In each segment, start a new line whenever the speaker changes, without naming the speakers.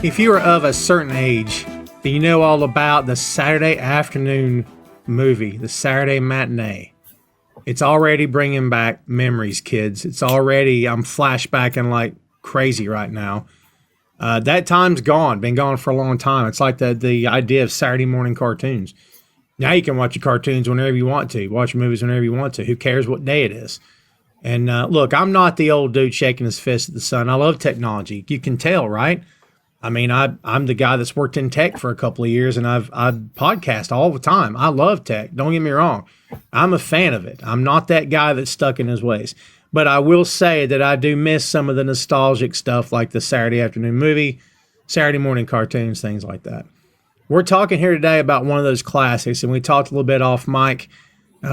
If you are of a certain age, then you know all about the Saturday afternoon movie, the Saturday matinee. It's already bringing back memories, kids. It's already, I'm flashbacking like crazy right now. That time's gone, been gone for a long time. It's like the idea of Saturday morning cartoons. Now you can watch your cartoons whenever you want to, watch your movies whenever you want to. Who cares what day it is? And look, I'm not the old dude shaking his fist at the sun. I love technology. You can tell, right? I mean, I'm the guy that's worked in tech for a couple of years, and I podcast all the time. I love tech. Don't get me wrong. I'm a fan of it. I'm not that guy that's stuck in his ways. But I will say that I do miss some of the nostalgic stuff like the Saturday afternoon movie, Saturday morning cartoons, things like that. We're talking here today about one of those classics, and we talked a little bit off mic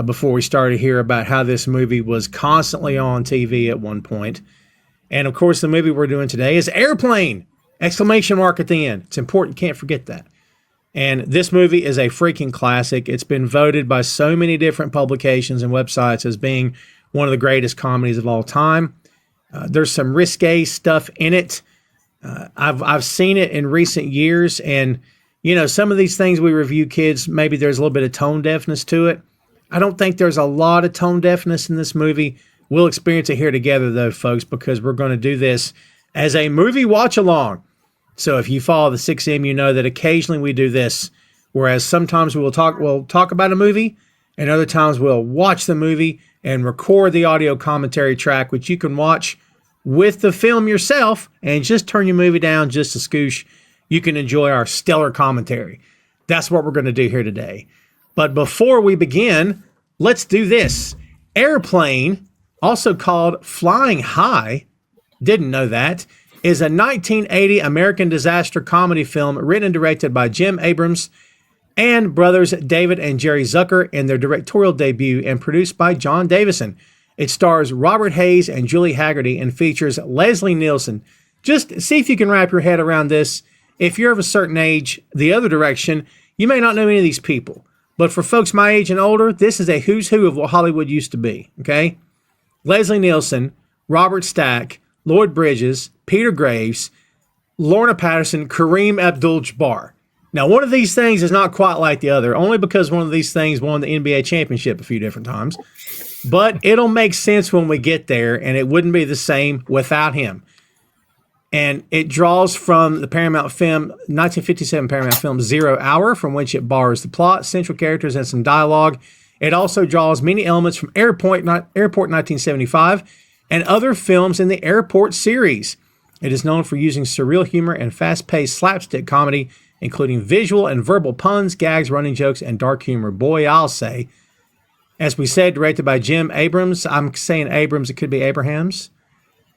before we started here about how this movie was constantly on TV at one point. And, of course, the movie we're doing today is Airplane! Exclamation mark at the end. It's important. Can't forget that. And this movie is a freaking classic. It's been voted by so many different publications and websites as being one of the greatest comedies of all time. There's some risque stuff in it. I've seen it in recent years, and you know, some of these things we review, kids, maybe there's a little bit of tone deafness to it. I don't think there's a lot of tone deafness in this movie. We'll experience it here together, though, folks, because we're going to do this as a movie watch-along. So if you follow the 6M, you know that occasionally we do this, whereas sometimes we'll talk about a movie, and other times we'll watch the movie and record the audio commentary track, which you can watch with the film yourself, and just turn your movie down just a scoosh. You can enjoy our stellar commentary. That's what we're going to do here today. But before we begin, let's do this. Airplane, also called Flying High, didn't know that, is a 1980 American disaster comedy film written and directed by Jim Abrams and brothers David and Jerry Zucker in their directorial debut, and produced by John Davison. It stars Robert Hayes and Julie Haggerty and features Leslie Nielsen. Just see if you can wrap your head around this. If you're of a certain age, the other direction, you may not know any of these people. But for folks my age and older, this is a who's who of what Hollywood used to be, okay? Leslie Nielsen, Robert Stack, Lloyd Bridges, Peter Graves, Lorna Patterson, Kareem Abdul-Jabbar. Now, one of these things is not quite like the other, only because one of these things won the NBA championship a few different times. But it'll make sense when we get there, and it wouldn't be the same without him. And it draws from the Paramount film, 1957 Paramount film, 0 Hour, from which it borrows the plot, central characters, and some dialogue. It also draws many elements from Airport 1975 and other films in the Airport series. It is known for using surreal humor and fast-paced slapstick comedy, including visual and verbal puns, gags, running jokes, and dark humor. Boy, I'll say. As we said, directed by Jim Abrams. I'm saying Abrams, it could be Abrahams.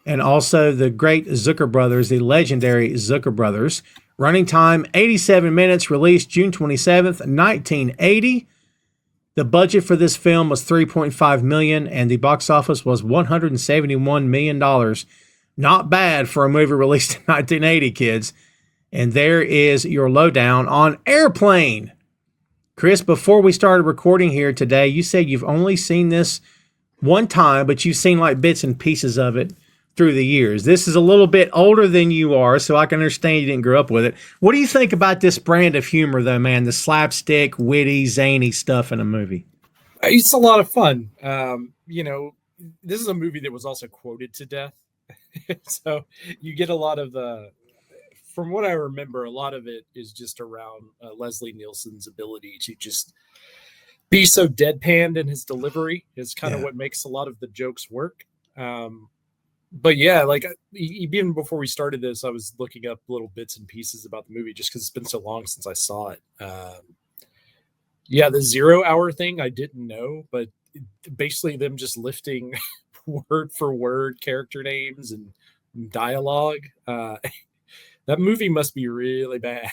And also the great Zucker brothers, the legendary Zucker brothers. Running time, 87 minutes, released June 27th, 1980. The budget for this film was $3.5 million, and the box office was $171 million. Not bad for a movie released in 1980, kids. And there is your lowdown on Airplane. Chris, before we started recording here today, you said you've only seen this one time, but you've seen like bits and pieces of it through the years. This is a little bit older than you are, so I can understand you didn't grow up with it. What do you think about this brand of humor, though, man? The slapstick, witty, zany stuff in a movie.
It's a lot of fun. You know, this is a movie that was also quoted to death. So you get a lot of the, from what I remember, a lot of it is just around Leslie Nielsen's ability to just be so deadpanned in his delivery is kind of what makes a lot of the jokes work. But yeah, like even before we started this, I was looking up little bits and pieces about the movie just because it's been so long since I saw it. Yeah, the 0 Hour thing I didn't know, but basically them just lifting word for word character names and dialogue. That movie must be really bad.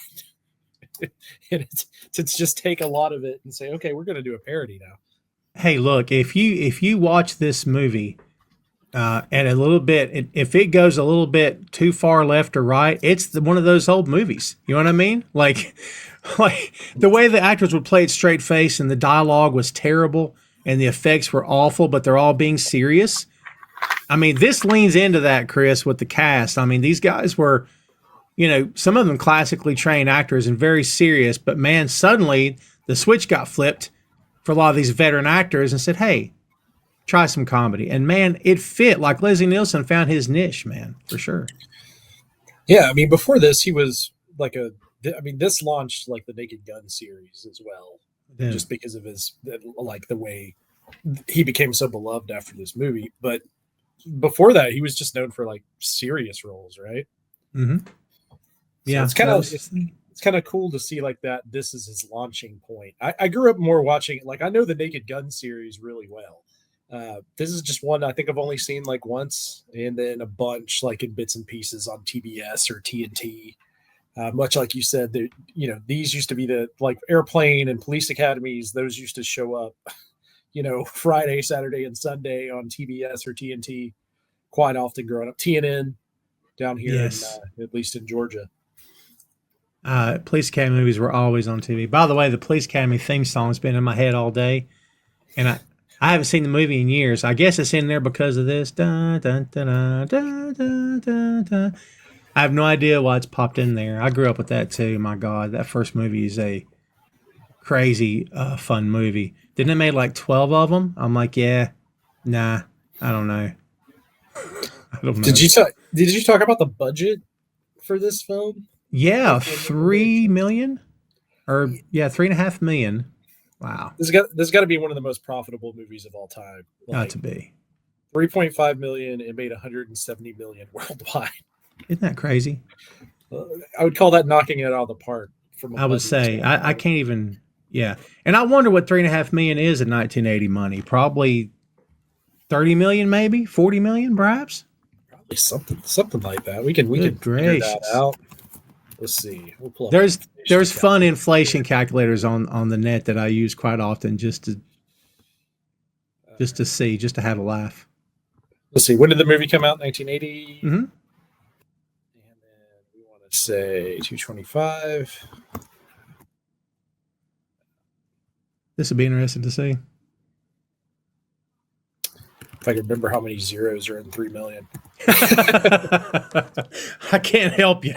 And to just take a lot of it and say, okay, we're going to do a parody now.
Hey, look, if you watch this movie and a little bit, if it goes a little bit too far left or right, it's one of those old movies. You know what I mean? Like the way the actors would play it straight face and the dialogue was terrible and the effects were awful, but they're all being serious. I mean, this leans into that, Chris, with the cast. I mean, these guys were some of them classically trained actors and very serious, but man, suddenly the switch got flipped for a lot of these veteran actors and said, hey, try some comedy. And man, it fit. Like Leslie Nielsen found his niche, man, for sure.
Yeah, I mean, before this, he was like this launched like the Naked Gun series as well, just because of his, like the way he became so beloved after this movie. But before that, he was just known for like serious roles, right?
Mm-hmm.
So
yeah,
it's kind of cool to see like that. This is his launching point. I grew up more watching, like, I know the Naked Gun series really well. This is just one I think I've only seen like once, and then a bunch like in bits and pieces on TBS or TNT. Much like you said, these used to be the like Airplane and Police Academies. Those used to show up, Friday, Saturday, and Sunday on TBS or TNT quite often growing up. TNN down here,
yes.
At least in Georgia.
Police Academy movies were always on TV. By the way, the Police Academy theme song's been in my head all day, and I haven't seen the movie in years. I guess it's in there because of this. Dun, dun, dun, dun, dun, dun, dun. I have no idea why it's popped in there. I grew up with that too. My God, that first movie is a crazy fun movie. Didn't it make like 12 of them? I'm like, yeah, nah, I don't know. I don't know.
Did you talk about the budget for this film?
Yeah, 3 million, or yeah, 3.5 million. Wow,
this got to be one of the most profitable movies of all time.
Got to be.
3.5 million. It made 170 million worldwide.
Isn't that crazy?
I would call that knocking it out of the park.
I would say I can't even. Yeah, and I wonder what 3.5 million is in 1980 money. Probably 30 million, maybe 40 million, perhaps.
Probably something like that. We can figure that out. Let's see. We'll pull up
there's fun inflation calculators on the net that I use quite often just to see, just to have a laugh.
Let's see. When did the movie come out? 1980.
Mm-hmm.
And then we want to say 225.
This would be interesting to see.
If I can remember how many zeros are in 3 million.
I can't help you.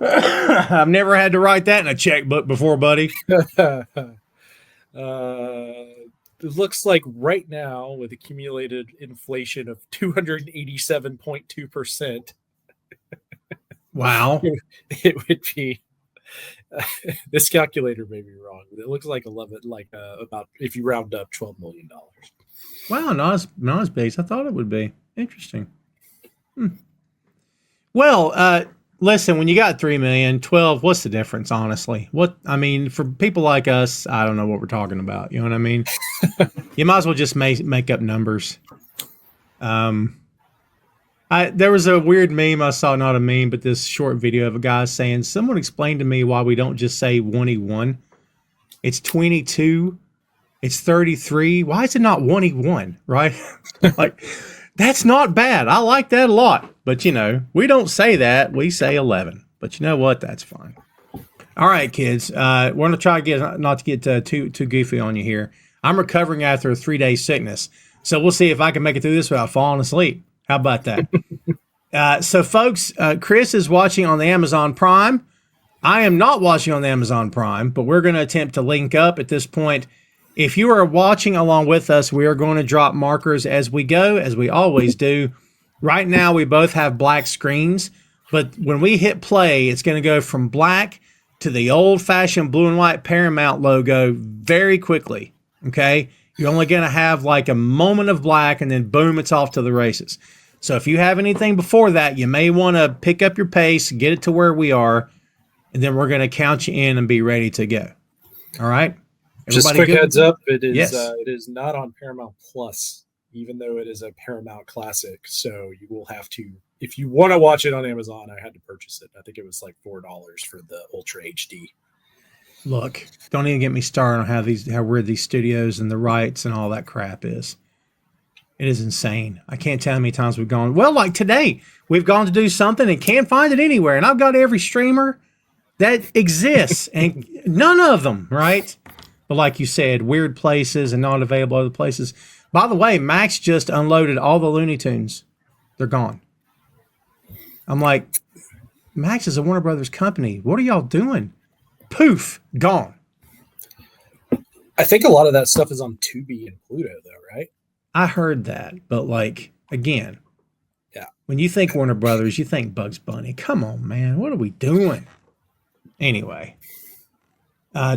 I've never had to write that in a checkbook before, buddy.
It looks like right now, with accumulated inflation of 287.2%.
Wow.
It would be. This calculator may be wrong, but it looks like about, if you round up, $12 million.
Wow, not as big as I thought it would be. Interesting. Well, listen, when you got 3 million, 12, what's the difference, honestly? For people like us, I don't know what we're talking about. You know what I mean? You might as well just make up numbers. There was a weird meme I saw, not a meme, but this short video of a guy saying, someone explained to me why we don't just say 1E1. It's 22. It's 33. Why is it not 1E1, right? Like, that's not bad. I like that a lot. But, we don't say that. We say 11. But you know what? That's fine. All right, kids. We're going to try not to get too goofy on you here. I'm recovering after a 3-day sickness. So we'll see if I can make it through this without falling asleep. How about that? So, folks, Chris is watching on the Amazon Prime. I am not watching on the Amazon Prime, but we're going to attempt to link up at this point. If you are watching along with us, we are going to drop markers as we go, as we always do. Right now, we both have black screens, but when we hit play, it's going to go from black to the old-fashioned blue and white Paramount logo very quickly, okay? You're only going to have like a moment of black, and then boom, it's off to the races. So if you have anything before that, you may want to pick up your pace, get it to where we are, and then we're going to count you in and be ready to go. All right?
Just quick heads up, it is not on Paramount Plus, even though it is a Paramount classic. So you will have to, if you want to watch it on Amazon, I had to purchase it. I think it was like $4 for the Ultra HD.
Look, don't even get me started on how weird these studios and the rights and all that crap is. It is insane. I can't tell how many times we've gone. Well, like today, we've gone to do something and can't find it anywhere. And I've got every streamer that exists and none of them, right? But like you said, weird places and not available other places. By the way, Max just unloaded all the Looney Tunes. They're gone. I'm like, Max is a Warner Brothers company. What are y'all doing? Poof, gone.
I think a lot of that stuff is on Tubi and Pluto, though, right?
I heard that, but like again,
Yeah.
when you think Warner Brothers, you think Bugs Bunny. Come on, man, what are we doing? Anyway,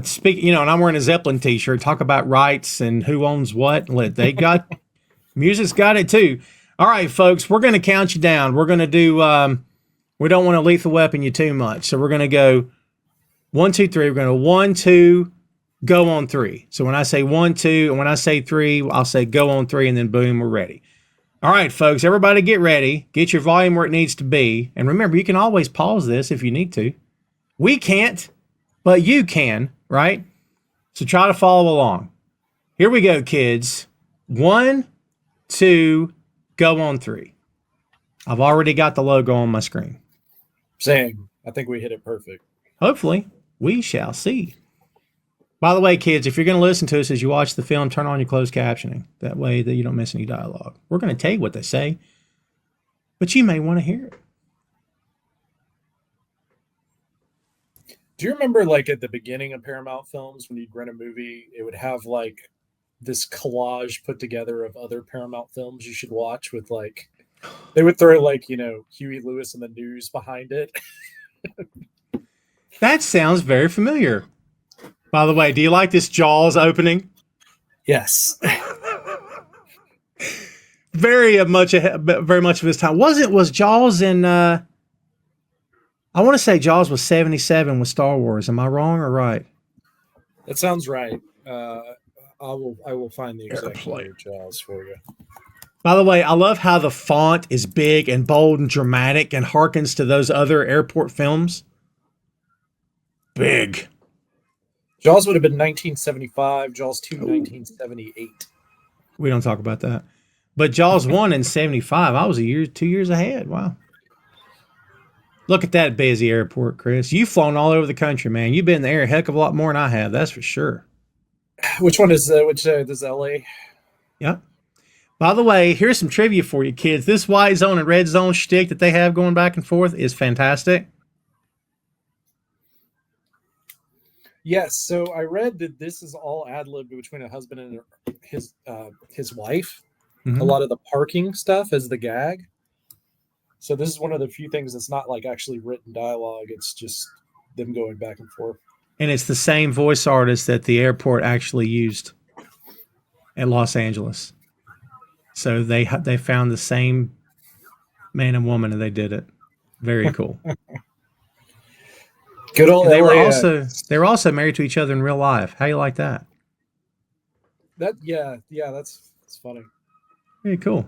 speak. And I'm wearing a Zeppelin T-shirt. Talk about rights and who owns what. They got music's got it too. All right, folks, we're going to count you down. We're going to do. We don't want to lethal weapon you too much, so we're going to go 1, 2, 3. We're going to 1, 2. Go on 3. So when I say 1, 2, and when I say 3, I'll say go on 3, and then boom, we're ready. All right, folks, everybody get ready. Get your volume where it needs to be. And remember, you can always pause this if you need to. We can't, but you can, right? So try to follow along. Here we go, kids. 1, 2, go on 3. I've already got the logo on my screen.
Same. I think we hit it perfect.
Hopefully, we shall see. By the way, kids, if you're going to listen to us as you watch the film, turn on your closed captioning. That way that you don't miss any dialogue. We're going to tell you what they say, but you may want to hear it.
Do you remember, like, at the beginning of Paramount Films, when you'd rent a movie, it would have, like, this collage put together of other Paramount films you should watch with, like, they would throw, like, Huey Lewis and the News behind it.
That sounds very familiar. By the way, do you like this Jaws opening?
Yes.
Very much of his time. Was Jaws in I want to say Jaws was 77 with Star Wars. Am I wrong or right?
That sounds right. I will find the exact year Jaws for you.
By the way, I love how the font is big and bold and dramatic and harkens to those other airport films. Big.
Jaws would have been 1975. Jaws 2, 1978.
We don't talk about that. But Jaws 1 in 75, I was 2 years ahead. Wow. Look at that busy airport, Chris. You've flown all over the country, man. You've been in the air a heck of a lot more than I have. That's for sure.
Which one is this LA?
Yep. By the way, here's some trivia for you, kids. This white zone and red zone shtick that they have going back and forth is fantastic.
Yes, so I read that this is all ad-libbed between a husband and his wife. Mm-hmm. A lot of the parking stuff is the gag. So this is one of the few things that's not like actually written dialogue. It's just them going back and forth. And
it's the same voice artist that the airport actually used at Los Angeles. So they found the same man and woman and they did it. Very cool.
Good old.
They were also married to each other in real life. How you like that?
That's funny.
Very cool.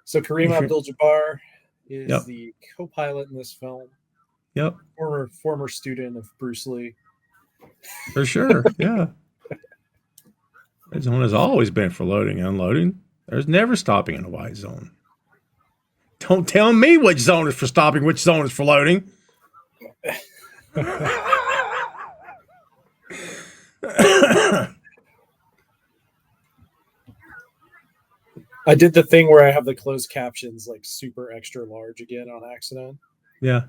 So Kareem Abdul-Jabbar is the co-pilot in this film.
Yep.
Former student of Bruce Lee.
For sure. Yeah. Red zone has always been for loading and unloading. There's never stopping in a white zone. Don't tell me which zone is for stopping, which zone is for loading.
I did the thing where I have the closed captions like super extra large again on accident.
Yeah.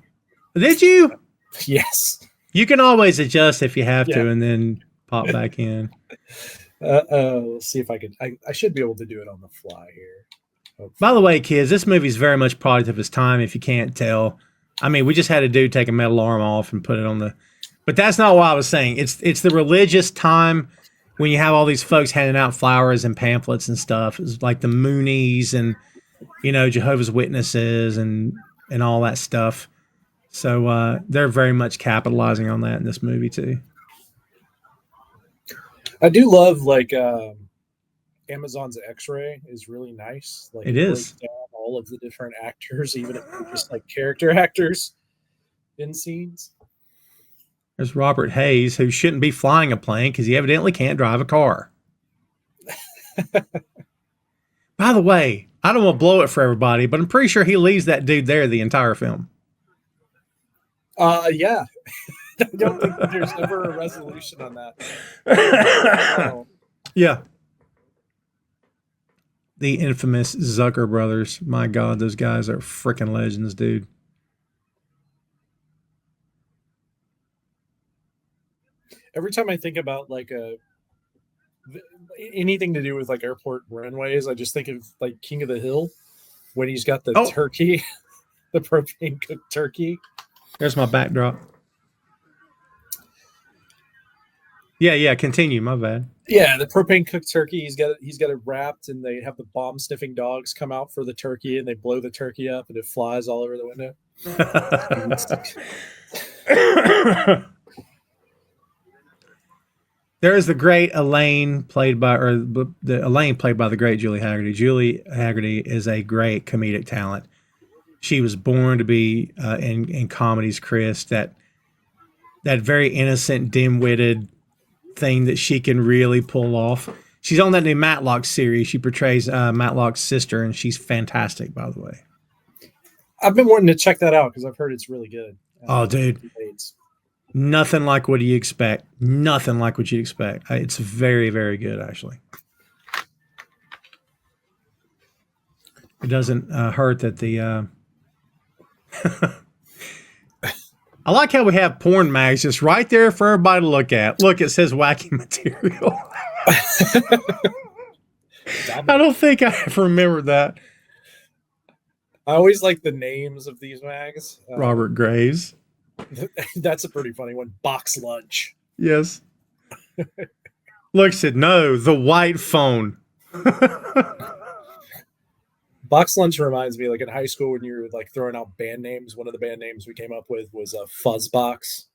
Did you?
Yes.
You can always adjust if you have to and then pop back in.
Let's see if I could. I should be able to do it on the fly here. Hopefully.
By the way, kids, this movie is very much product of its time, if you can't tell. I mean, we just had a dude take a metal arm off and put it on the... But that's not what I was saying. It's the religious time when you have all these folks handing out flowers and pamphlets and stuff. It's like the Moonies and, Jehovah's Witnesses and all that stuff. So they're very much capitalizing on that in this movie, too.
I do love, Amazon's X-Ray is really nice.
It is.
Down all of the different actors, even if they're just character actors in scenes.
There's Robert Hayes, who shouldn't be flying a plane because he evidently can't drive a car. By the way, I don't want to blow it for everybody, but I'm pretty sure he leaves that dude there the entire film.
Yeah. I don't think there's ever a resolution on that.
Yeah. the infamous Zucker brothers. My God, those guys are freaking legends, dude.
Every time I think about like anything to do with like airport runways, I just think of like King of the Hill when he's got the turkey, the propane cooked turkey.
There's my backdrop. Yeah, continue. My bad.
Yeah, the propane cooked turkey. He's got it wrapped, and they have the bomb sniffing dogs come out for the turkey, and they blow the turkey up, and it flies all over the window.
There is the great Elaine played by the great Julie Haggerty. Julie Haggerty is a great comedic talent. She was born to be in comedies, Chris. That very innocent, dim-witted thing that she can really pull off. She's on that new Matlock series. She portrays Matlock's sister, and she's fantastic, by the way.
I've been wanting to check that out because I've heard it's really good.
Oh, dude. Nothing like what you expect. Nothing like what you expect. It's very, very good, actually. It doesn't hurt that the... I like how we have porn mags just right there for everybody to look at. Look, it says wacky material. I don't think I ever remembered that.
I always like the names of these mags.
Robert Graves.
That's a pretty funny one. Box Lunch.
Yes. Look, said, no, the white phone.
Box Lunch reminds me, like in high school when you were like throwing out band names, one of the band names we came up with was a fuzz box.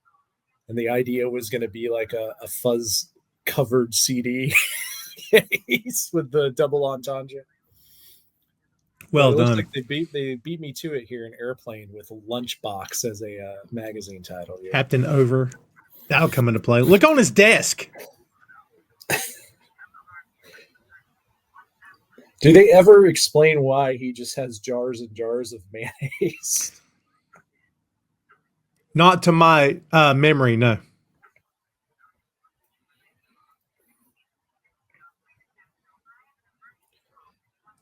And the idea was going to be like a fuzz covered CD case with the double entendre.
Well done.
Like they beat me to it here in Airplane with Lunchbox as a magazine title. Yeah.
Captain Over. That'll come into play. Look on his desk.
Do they ever explain why he just has jars and jars of mayonnaise?
Not to my memory, no.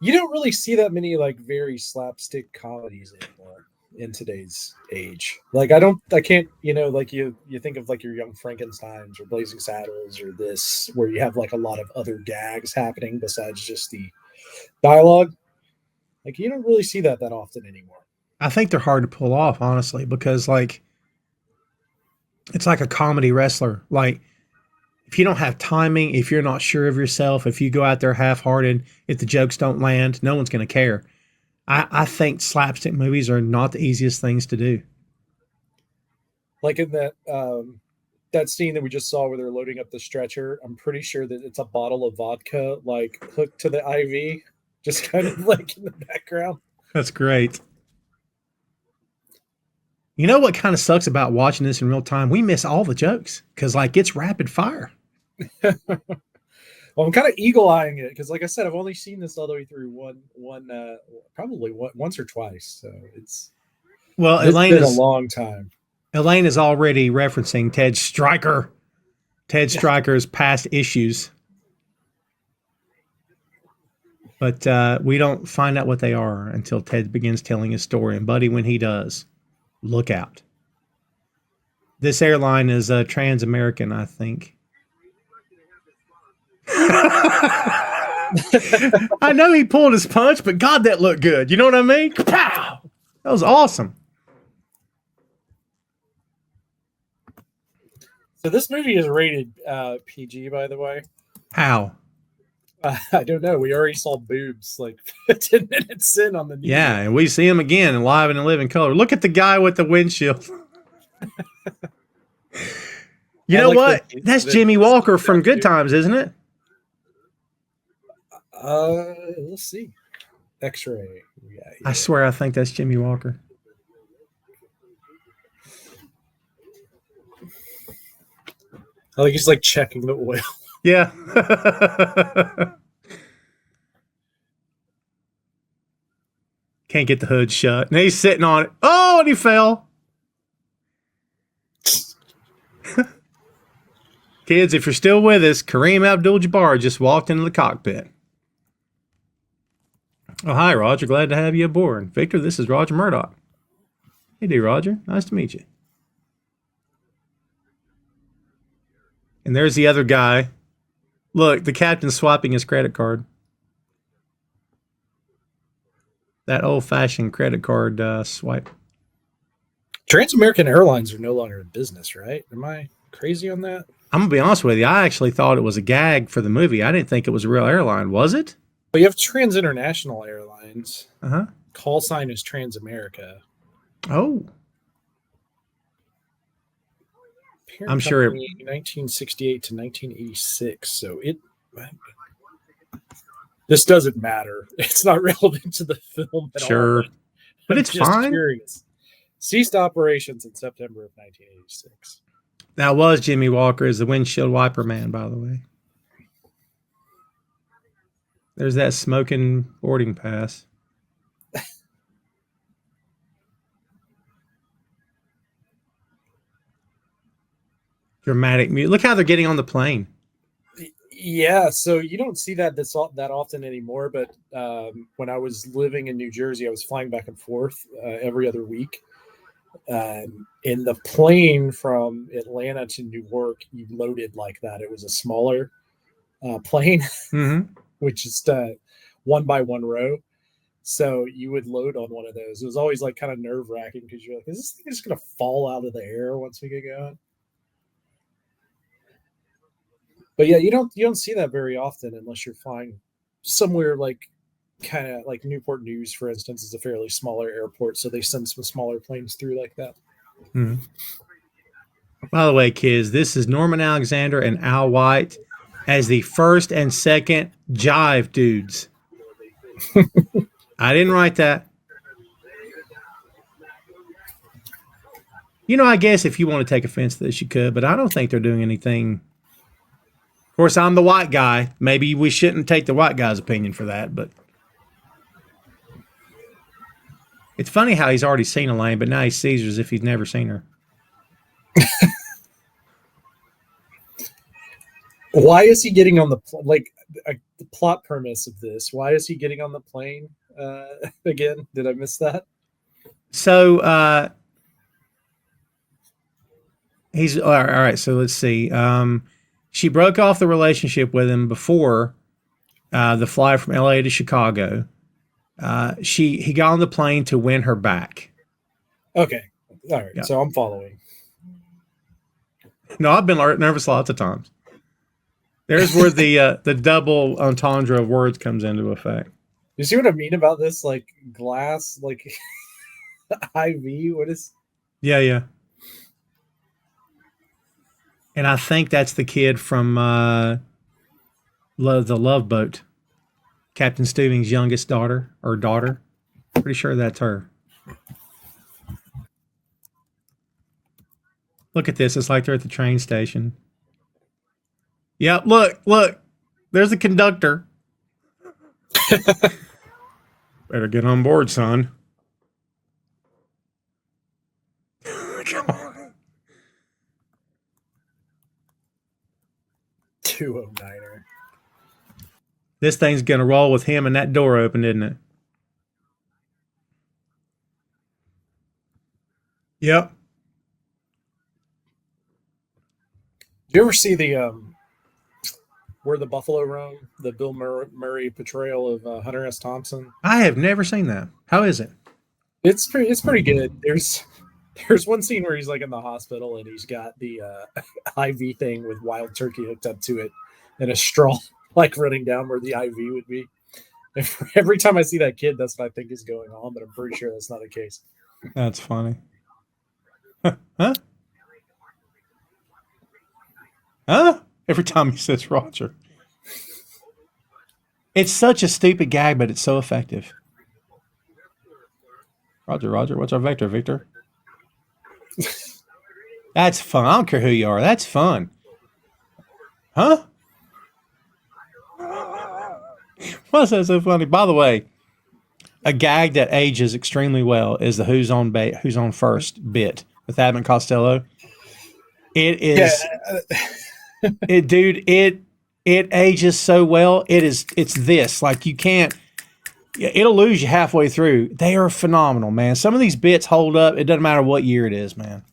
You don't really see that many like very slapstick comedies anymore in today's age. Like I can't, like you think of like your Young Frankensteins or Blazing Saddles or this, where you have like a lot of other gags happening besides just the dialogue. Like you don't really see that often anymore.
I think they're hard to pull off, honestly, because like it's like a comedy wrestler. Like if you don't have timing, if you're not sure of yourself, if you go out there half-hearted, if the jokes don't land, no one's going to care. I think slapstick movies are not the easiest things to do.
Like in that scene that we just saw where they're loading up the stretcher, I'm pretty sure that it's a bottle of vodka like hooked to the IV, just kind of like in the background.
That's great. You know what kind of sucks about watching this in real time? We miss all the jokes because like it's rapid fire.
Well, I'm kind of eagle-eyeing it because, like I said, I've only seen this all the way through probably once or twice. So it's
Elaine
been a long time.
Elaine is already referencing Ted Stryker. Ted Stryker's past issues. But we don't find out what they are until Ted begins telling his story. And, buddy, when he does, look out. This airline is Trans-American, I think. I know he pulled his punch, but God, that looked good. You know what I mean? Pow! That was awesome.
So this movie is rated PG, by the way.
How?
I don't know. We already saw boobs like 10 minutes in on the news.
Yeah, and we see him again live and in living color. Look at the guy with the windshield. You know what? That's Jimmy Walker from Good Times, isn't it?
Let's see. X-ray. Yeah.
I swear I think that's Jimmy Walker.
I think he's like checking the oil.
Yeah. Can't get the hood shut. And he's sitting on it. Oh, and he fell. Kids, if you're still with us, Kareem Abdul-Jabbar just walked into the cockpit. Oh, hi, Roger. Glad to have you aboard. Victor, this is Roger Murdoch. Hey, dear Roger. Nice to meet you. And there's the other guy. Look, the captain's swiping his credit card. That old-fashioned credit card swipe.
Trans-American Airlines are no longer in business, right? Am I crazy on that?
I'm going to be honest with you. I actually thought it was a gag for the movie. I didn't think it was a real airline. Was it?
But you have Trans-International Airlines.
Uh-huh.
Call sign is Trans-America.
Oh.
Parent
I'm sure.
1968 to 1986. So this doesn't matter. It's not relevant to the film at all.
Sure. But it's
just
fine.
Curious. Ceased operations in September of 1986.
That was Jimmy Walker as the windshield wiper man, by the way. There's that smoking boarding pass. Dramatic music. Look how they're getting on the plane.
Yeah, so you don't see that that often anymore. But when I was living in New Jersey, I was flying back and forth every other week. In the plane from Atlanta to New York, you loaded like that. It was a smaller plane, which is one by one row. So you would load on one of those. It was always like kind of nerve wracking because you're like, is this thing just going to fall out of the air once we get going? But yeah, you don't see that very often unless you're flying somewhere like kind of like Newport News, for instance, is a fairly smaller airport, so they send some smaller planes through like that.
By the way, kids, this is Norman Alexander and Al White as the first and second Jive dudes. I didn't write that. You know, I guess if you want to take offense to this, you could, but I don't think they're doing anything. Of course, I'm the white guy. Maybe we shouldn't take the white guy's opinion for that, but it's funny how he's already seen Elaine, but now he sees her as if he's never seen her.
Why is he getting on the the plot premise of this? Why is he getting on the plane again? Did I miss that?
So he's all right. So let's see. She broke off the relationship with him before the flight from LA to Chicago. He got on the plane to win her back.
Okay. All right.
Yeah.
So I'm following.
No, I've been nervous lots of times. There's where the double entendre of words comes into effect.
You see what I mean about this? Like glass, like IV. What is?
Yeah. And I think that's the kid from the Love Boat. Captain Stuving's youngest daughter. Pretty sure that's her. Look at this. It's like they're at the train station. Yep, look. There's the conductor. Better get on board, son. Come on.
209er.
This thing's going to roll with him and that door open, isn't it? Yep.
Do you ever see the Where the Buffalo Roam, the Bill Murray portrayal of Hunter S. Thompson?
I have never seen that. How is it?
It's pretty good. There's one scene where he's like in the hospital and he's got the IV thing with wild turkey hooked up to it and a straw like running down where the IV would be. And every time I see that kid, that's what I think is going on, but I'm pretty sure that's not the case.
That's funny. Huh? Huh? Every time he says Roger. It's such a stupid gag, but it's so effective. Roger. What's our vector, Victor? That's fun. I don't care who you are. That's fun. Huh? Why's that so funny? By the way, a gag that ages extremely well is the Who's on First bit with Abbott and Costello. It is, it ages so well. It's this, like you can't, Yeah, it'll lose you halfway through. They are phenomenal, man. Some of these bits hold up. It doesn't matter what year it is, man.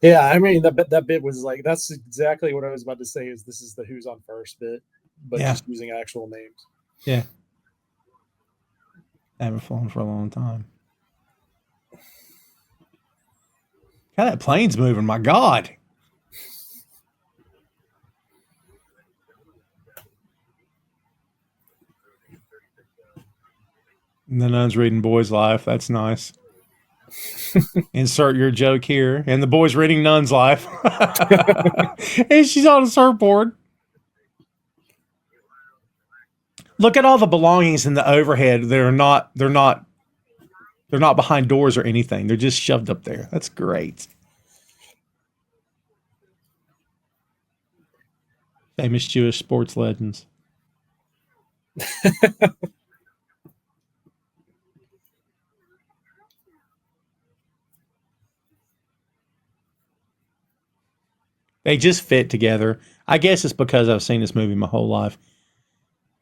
Yeah, I mean that bit was like that's exactly what I was about to say. Is this is the who's on first bit, but
Yeah.
just using actual names.
Yeah. I haven't flown for a long time. God, that plane's moving. My God. And the nun's reading Boy's Life. That's nice. Insert your joke here. And the boy's reading Nun's Life. And she's on a surfboard. Look at all the belongings in the overhead. They're not behind doors or anything. They're just shoved up there. That's great. Famous Jewish sports legends. They just fit together. I guess it's because I've seen this movie my whole life.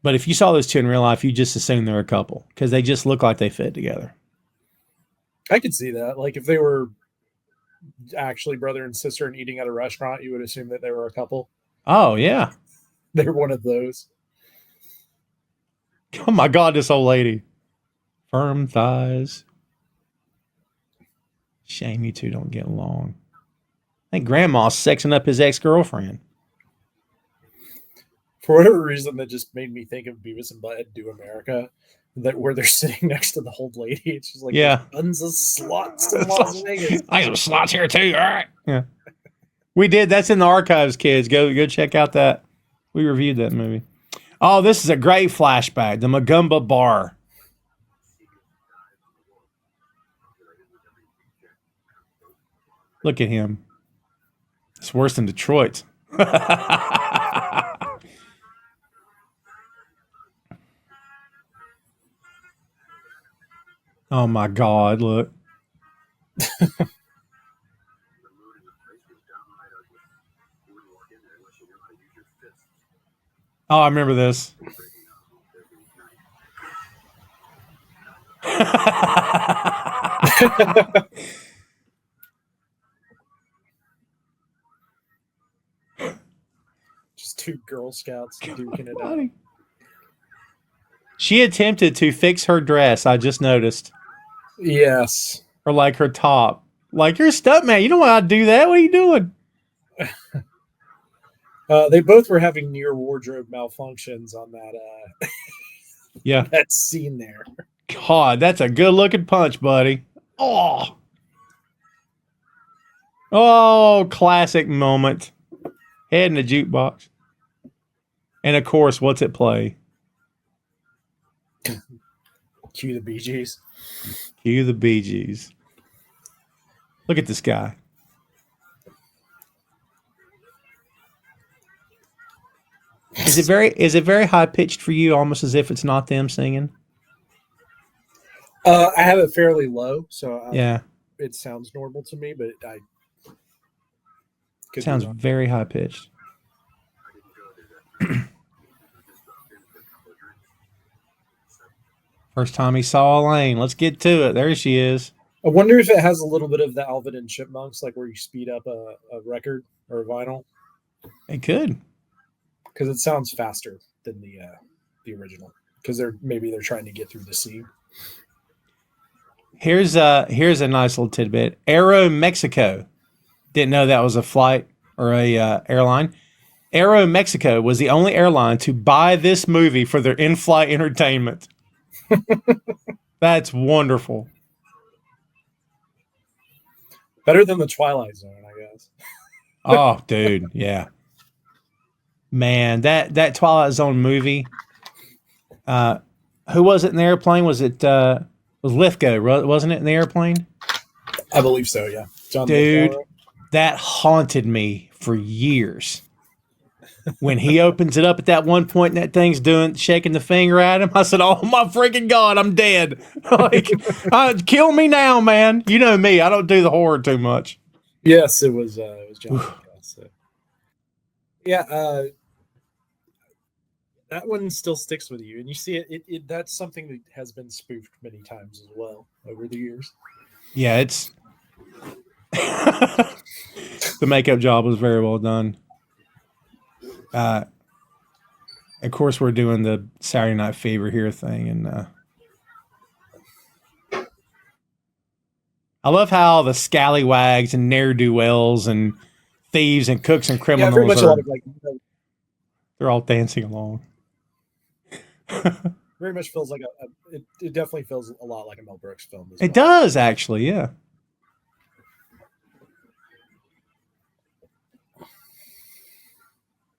But if you saw those two in real life, you just assume they're a couple because they just look like they fit together.
I could see that. Like if they were actually brother and sister and eating at a restaurant, you would assume that they were a couple.
Oh, yeah.
They're one of those.
Oh, my God, this old lady. Firm thighs. Shame you two don't get along. I think Grandma's sexing up his ex-girlfriend.
For whatever reason, that just made me think of Beavis and Butthead Do America, that where they're sitting next to the old lady. It's just like,
yeah,
tons of slots in Las Vegas.
I got some slots here too. All right. Yeah, we did. That's in the archives, kids. Go check out that. We reviewed that movie. Oh, this is a great flashback. The Magumba Bar. Look at him. It's worse than Detroit. Oh my God, look. Oh, I remember this.
Just two Girl Scouts duking it out.
She attempted to fix her dress, I just noticed.
Yes.
Or like her top. Like, you're a stuntman. You don't want to do that. What are you doing?
They both were having near wardrobe malfunctions on that
yeah,
that scene there.
God, that's a good looking punch, buddy. Oh, classic moment. Head in the jukebox. And of course, what's it play?
Cue the Bee Gees.
Cue the Bee Gees. Look at this guy. Is it very high pitched for you, almost as if it's not them singing?
I have it fairly low, so
yeah,
it sounds normal to me, but
it sounds very high pitched. First time he saw Elaine. Let's get to it. There she is.
I wonder if it has a little bit of the Alvin and Chipmunks, like where you speed up a record or a vinyl.
It could,
because it sounds faster than the original. Because they're trying to get through the scene.
Here's a nice little tidbit. Aero Mexico. Didn't know that was a flight or a airline. Aero Mexico was the only airline to buy this movie for their in-flight entertainment. That's wonderful.
Better than the Twilight Zone, I guess.
Oh, dude, yeah. Man, that Twilight Zone movie. Who was it in the airplane? Was it was Lithgow? Wasn't it in the airplane?
I believe so. Yeah,
John dude, Lithgow. That haunted me for years. When he opens it up at that one point and that thing's shaking the finger at him, I said, "Oh my freaking God, I'm dead! Like, kill me now, man." You know me; I don't do the horror too much.
Yes, it was John Lithgow. So. Yeah, that one still sticks with you, and you see it. That's something that has been spoofed many times as well over the years.
Yeah, it's the makeup job was very well done. Of course, we're doing the Saturday Night Fever here thing, and I love how the scallywags and ne'er-do-wells and thieves and cooks and
Yeah, very much
criminals
a lot of like.
they're all dancing along.
Very much feels like it definitely feels a lot like a Mel Brooks film.
It does actually, yeah.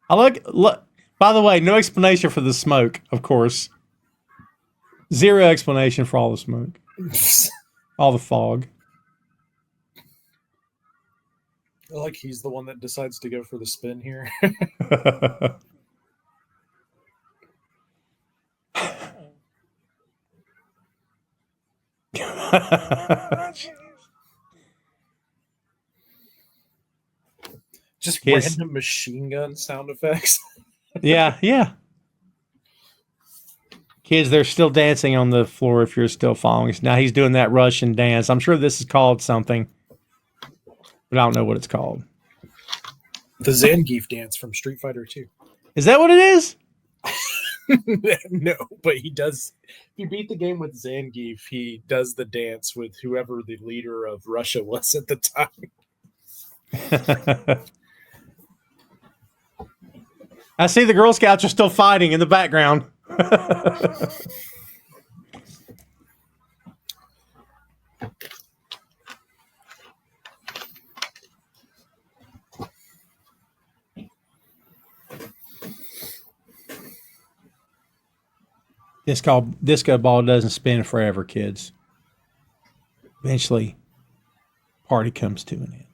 I look. By the way, no explanation for the smoke, of course. Zero explanation for all the smoke, all the fog.
Like he's the one that decides to go for the spin here. Just random machine gun sound effects.
Yeah. Kids, they're still dancing on the floor if you're still following us. Now he's doing that Russian dance. I'm sure this is called something, but I don't know what it's called.
The Zangief dance from Street Fighter 2.
Is that what it is?
No, but he does. If you beat the game with Zangief, he does the dance with whoever the leader of Russia was at the time.
I see the Girl Scouts are still fighting in the background. Disco ball doesn't spin forever, kids. Eventually, party comes to an end.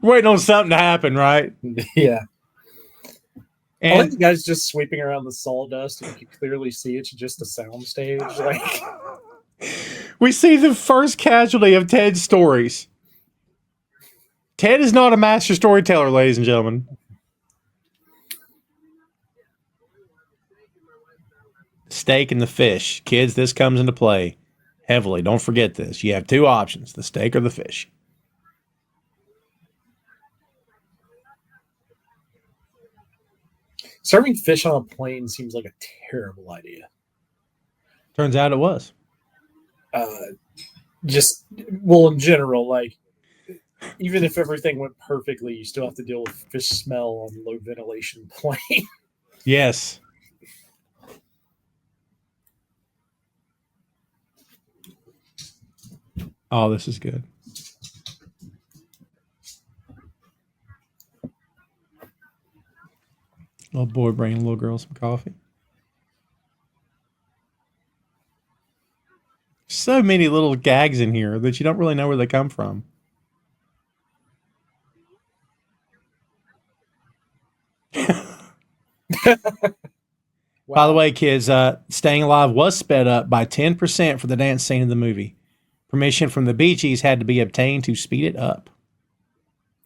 Waiting on something to happen, right?
Yeah.
And
I like the guy's just sweeping around the sawdust, and you can clearly see it's just a soundstage. Like,
we see the first casualty of Ted's stories. Ted is not a master storyteller, ladies and gentlemen. Steak and the fish. Kids, this comes into play heavily. Don't forget this. You have two options, the steak or the fish.
serving fish on a plane seems like a terrible idea.
Turns out it was.
Just, well, in general, like, even if everything went perfectly, you still have to deal with fish smell on low ventilation plane.
Yes. Oh, this is good. Little boy bringing little girl some coffee. So many little gags in here that you don't really know where they come from.
Wow.
By the way, kids, Staying Alive was sped up by 10% for the dance scene in the movie. Permission from the Bee Gees had to be obtained to speed it up.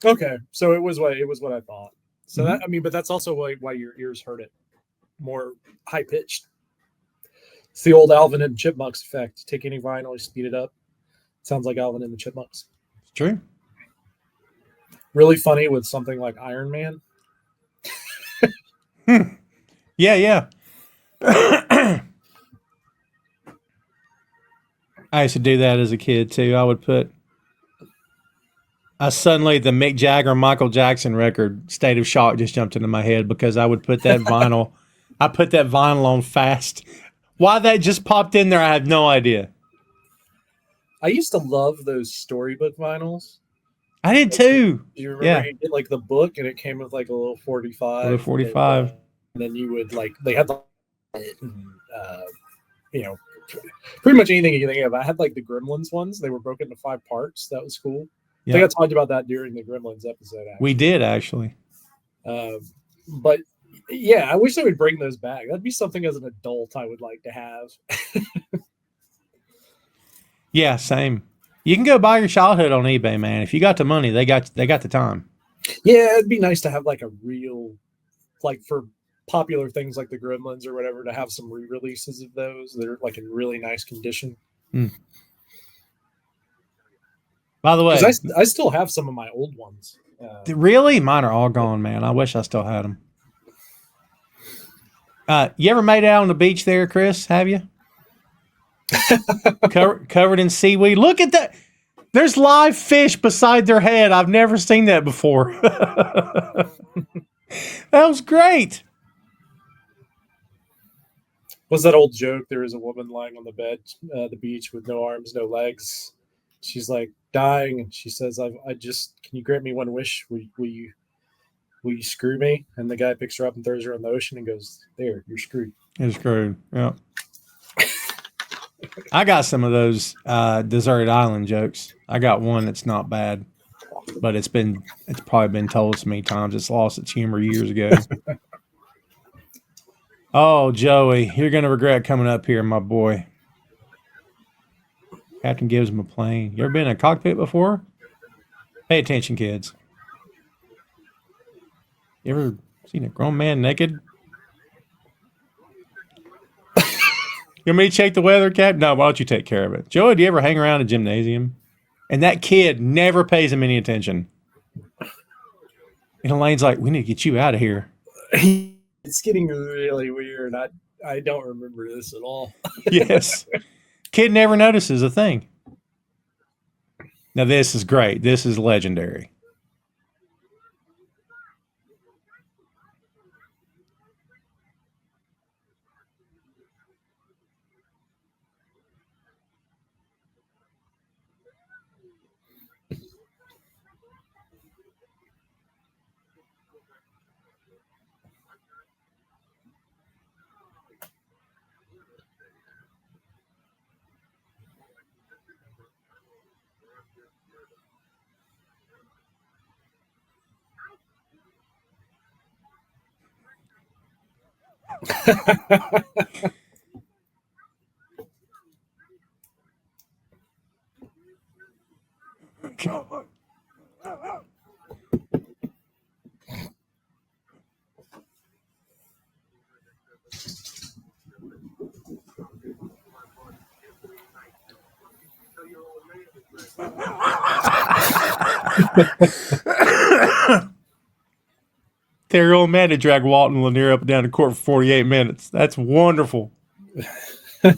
Okay, so it was what I thought. So that, I mean, but that's also why your ears heard it more high pitched. It's the old Alvin and Chipmunks effect. Take any vinyl, speed it up. Sounds like Alvin and the Chipmunks.
It's true.
Really funny with something like Iron Man.
Yeah. I used to do that as a kid too. I would put. Suddenly the Mick Jagger Michael Jackson record State of Shock just jumped into my head because I would put that vinyl. I put that vinyl on fast. Why that just popped in there, I have no idea.
I used to love those storybook vinyls.
I did too.
Do you remember you get like the book and it came with like a little 45?
A little 45.
And then you would like, they had pretty much anything you can think of. I had like the Gremlins ones. They were broken into 5 parts. That was cool. I think I talked about that during the Gremlins episode. Actually.
We did actually.
But Yeah, I wish they would bring those back. That'd be something as an adult I would like to have.
Yeah, same. You can go buy your childhood on eBay, man. If you got the money, they got the time.
Yeah, it'd be nice to have like a real, like for popular things like the Gremlins or whatever, to have some re-releases of those that are like in really nice condition.
By the way,
Because I still have some of my old ones.
really, mine are all gone, man. I wish I still had them. You ever made it out on the beach there, Chris? Have you? Covered in seaweed. Look at that. There's live fish beside their head. I've never seen that before. That was great.
Was that old joke? There is a woman lying on the bed, the beach with no arms, no legs. She's like dying, and she says, "I just, can you grant me one wish? Will you screw me?" And the guy picks her up and throws her in the ocean and goes, "There, you're screwed."
You're screwed. Yeah. I got some of those deserted island jokes. I got one that's not bad, but it's probably been told so many times it's lost its humor years ago. Oh, Joey, you're gonna regret coming up here, my boy. Captain gives him a plane. You ever been in a cockpit before? Pay attention, kids. You ever seen a grown man naked? You want me to check the weather, Cap? No, why don't you take care of it? Joey, do you ever hang around a gymnasium? And that kid never pays him any attention. And Elaine's like, we need to get you out of here.
It's getting really weird. I don't remember this at all.
Yes. Kid never notices a thing. Now, this is great. This is legendary. Terry old man to drag Walton Lanier up and down the court for 48 minutes. That's wonderful. You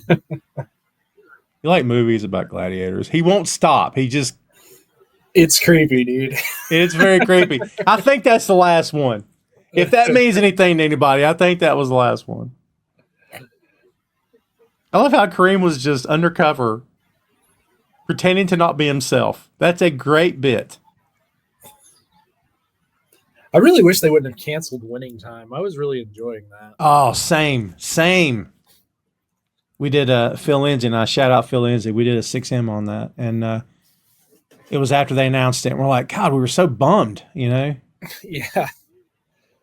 like movies about gladiators. He won't stop.
It's creepy, dude.
It's very creepy. I think that's the last one. If that means anything to anybody, I think that was the last one. I love how Kareem was just undercover, pretending to not be himself. That's a great bit.
I really wish they wouldn't have canceled Winning Time. I was really enjoying that.
Oh, same. We did Phil Lindsay, and I shout out Phil Lindsay. We did a 6M on that, and it was after they announced it. And we're like, God, we were so bummed, you know?
Yeah.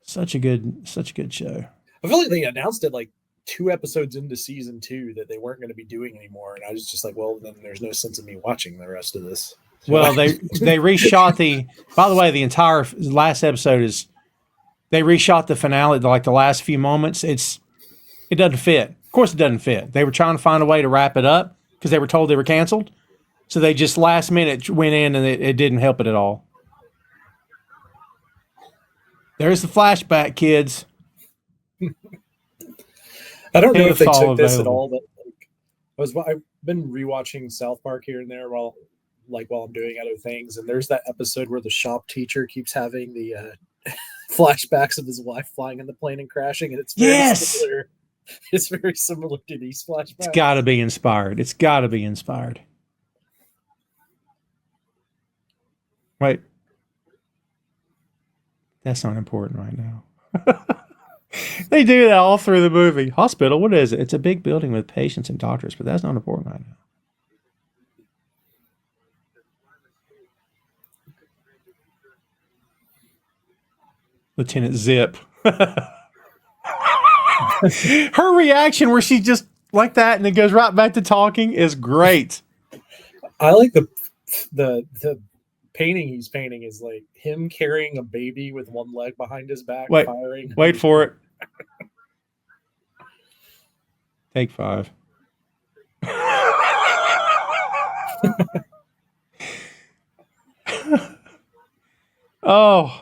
Such a good show.
I feel like they announced it like 2 episodes into season 2 that they weren't going to be doing anymore, and I was just like, well, then there's no sense of me watching the rest of this.
Well, they reshot by the way, the entire last episode they reshot the finale, like the last few moments. It doesn't fit. Of course it doesn't fit. They were trying to find a way to wrap it up because they were told they were canceled. So they just last minute went in and it didn't help it at all. There's the flashback, kids.
I don't know if they took this at all, but I've been rewatching South Park here and there while I'm doing other things, and there's that episode where the shop teacher keeps having the flashbacks of his wife flying in the plane and crashing, and it's very similar. It's very similar to these flashbacks.
It's got to be inspired. Wait. That's not important right now. They do that all through the movie. Hospital, what is it? It's a big building with patients and doctors, but that's not important right now. Lieutenant Zip. Her reaction where she just like that and it goes right back to talking is great.
I like the painting he's painting is like him carrying a baby with one leg behind his back, firing.
Wait for it. Take 5. Oh.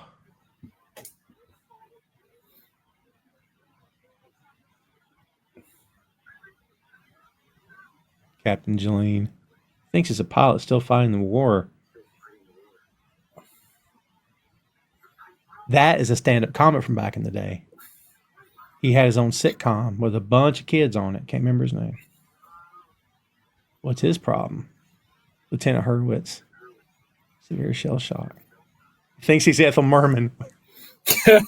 Captain Jolene thinks he's a pilot still fighting the war. That is a stand-up comic from back in the day. He had his own sitcom with a bunch of kids on it. Can't remember his name. What's his problem? Lieutenant Hurwitz. Severe shell shock. He thinks he's Ethel Merman. I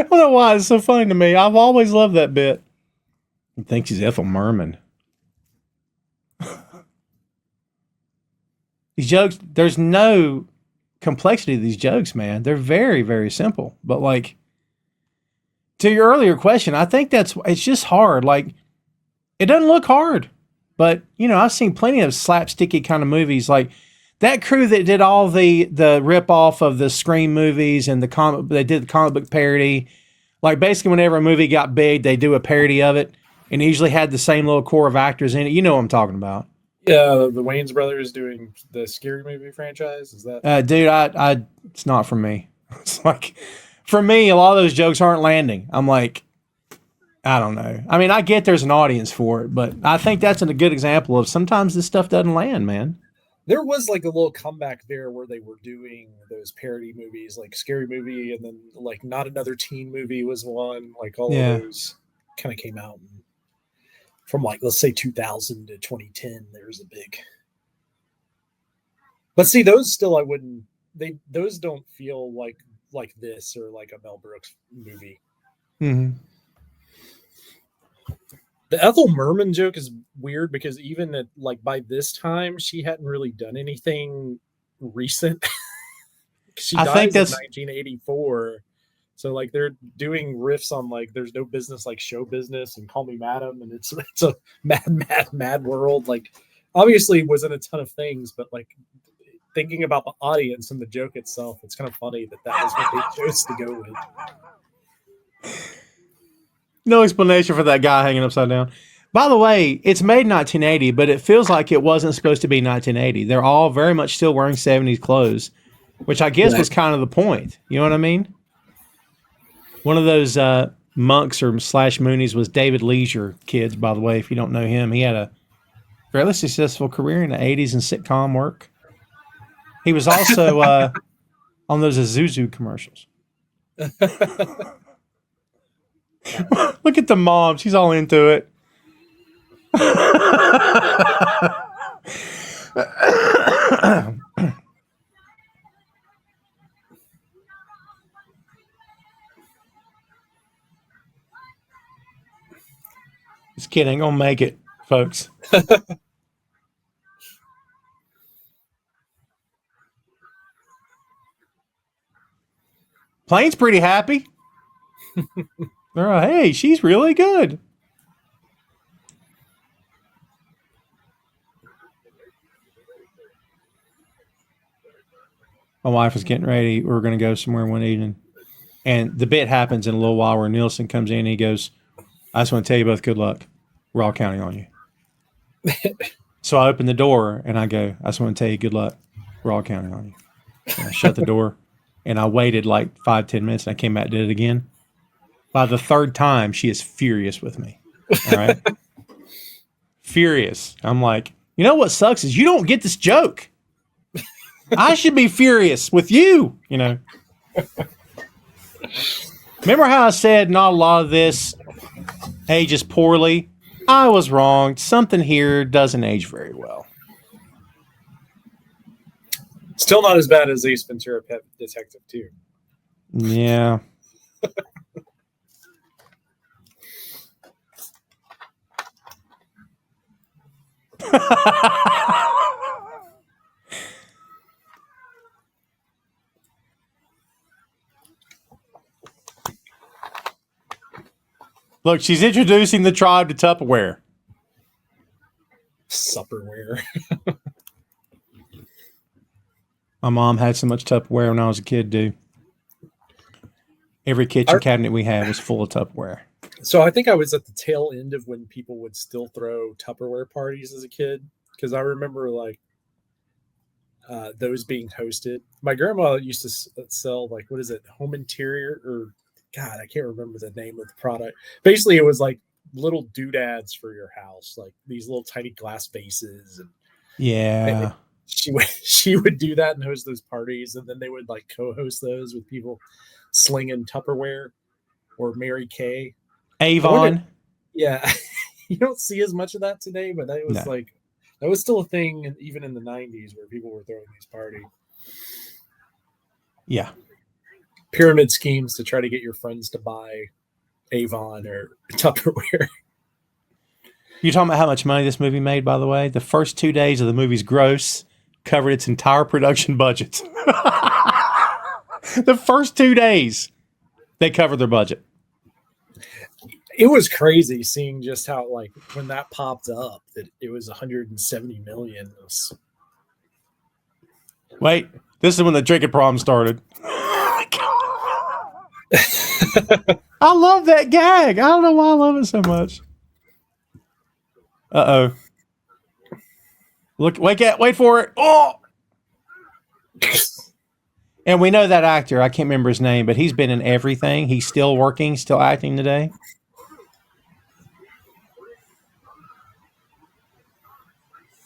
don't know why it's so funny to me. I've always loved that bit. He thinks he's Ethel Merman. These jokes, there's no complexity to these jokes, man. They're very, very simple. But like, to your earlier question, I think it's just hard. Like, it doesn't look hard. But, you know, I've seen plenty of slapsticky kind of movies. Like, that crew that did all the rip-off of the Scream movies and they did the comic book parody. Like, basically, whenever a movie got big, they do a parody of it. And it usually had the same little core of actors in it. You know what I'm talking about.
Yeah, the Wayans brothers doing the Scary Movie franchise. Is that?
Dude, it's not for me. It's like, for me, a lot of those jokes aren't landing. I'm like, I don't know. I mean, I get there's an audience for it, but I think that's a good example of sometimes this stuff doesn't land, man.
There was like a little comeback there where they were doing those parody movies, like Scary Movie, and then like Not Another Teen Movie was one. Like all of those kind of came out from like, let's say 2000 to 2010. There was a big. But see, those still those don't feel like this or like a Mel Brooks movie.
Mm-hmm.
The Ethel Merman joke is weird because even at like by this time she hadn't really done anything recent. She dies in 1984, so like they're doing riffs on like There's No Business Like Show Business and Call Me Madam, and it's a mad world. Like obviously was in a ton of things, but like thinking about the audience and the joke itself, it's kind of funny that was what they chose to go with.
No explanation for that guy hanging upside down. By the way, it's made 1980, but it feels like it wasn't supposed to be 1980. They're all very much still wearing 70s clothes, which I guess was kind of the point. You know what I mean? One of those monks or / Moonies was David Leisure, kids, by the way, if you don't know him. He had a fairly successful career in the 80s in sitcom work. He was also on those Isuzu commercials. Look at the mom. She's all into it. This kid ain't gonna make it, folks. Plane's pretty happy. They're like, hey, she's really good. My wife was getting ready. We were going to go somewhere one evening. And the bit happens in a little while where Nielsen comes in and he goes, I just want to tell you both good luck. We're all counting on you. So I open the door and I go, I just want to tell you good luck. We're all counting on you. And I shut the door and I waited like 5-10 minutes and I came back and did it again. By the third time, she is furious with me. All right? Furious. I'm like, you know what sucks is you don't get this joke. I should be furious with you, you know. Remember how I said not a lot of this ages poorly? I was wrong. Something here doesn't age very well.
Still not as bad as Ace Ventura: Pet Detective 2.
Yeah. Look, she's introducing the tribe to Tupperware.
Supperware.
My mom had so much Tupperware when I was a kid, dude. Every kitchen cabinet we had was full of Tupperware.
So I think I was at the tail end of when people would still throw Tupperware parties as a kid, because I remember like those being hosted. My grandma used to sell like, what is it, home interior, or God, I can't remember the name of the product. Basically, it was like little doodads for your house, like these little tiny glass vases, and
yeah,
she would do that and host those parties, and then they would like co-host those with people slinging Tupperware or Mary Kay.
Avon.
Yeah. You don't see as much of that today, but that was that was still a thing even in the 90s where people were throwing these parties.
Yeah.
Pyramid schemes to try to get your friends to buy Avon or Tupperware.
You're talking about how much money this movie made, by the way? The first 2 days of the movie's gross covered its entire production budget. The first 2 days, they covered their budget.
It was crazy seeing just how, like, when that popped up, that it was 170 million.
Wait, this is when the drinking problem started. I love that gag. I don't know why I love it so much. Uh-oh. Look, wait for it. Oh! And we know that actor. I can't remember his name, but he's been in everything. He's still working, still acting today.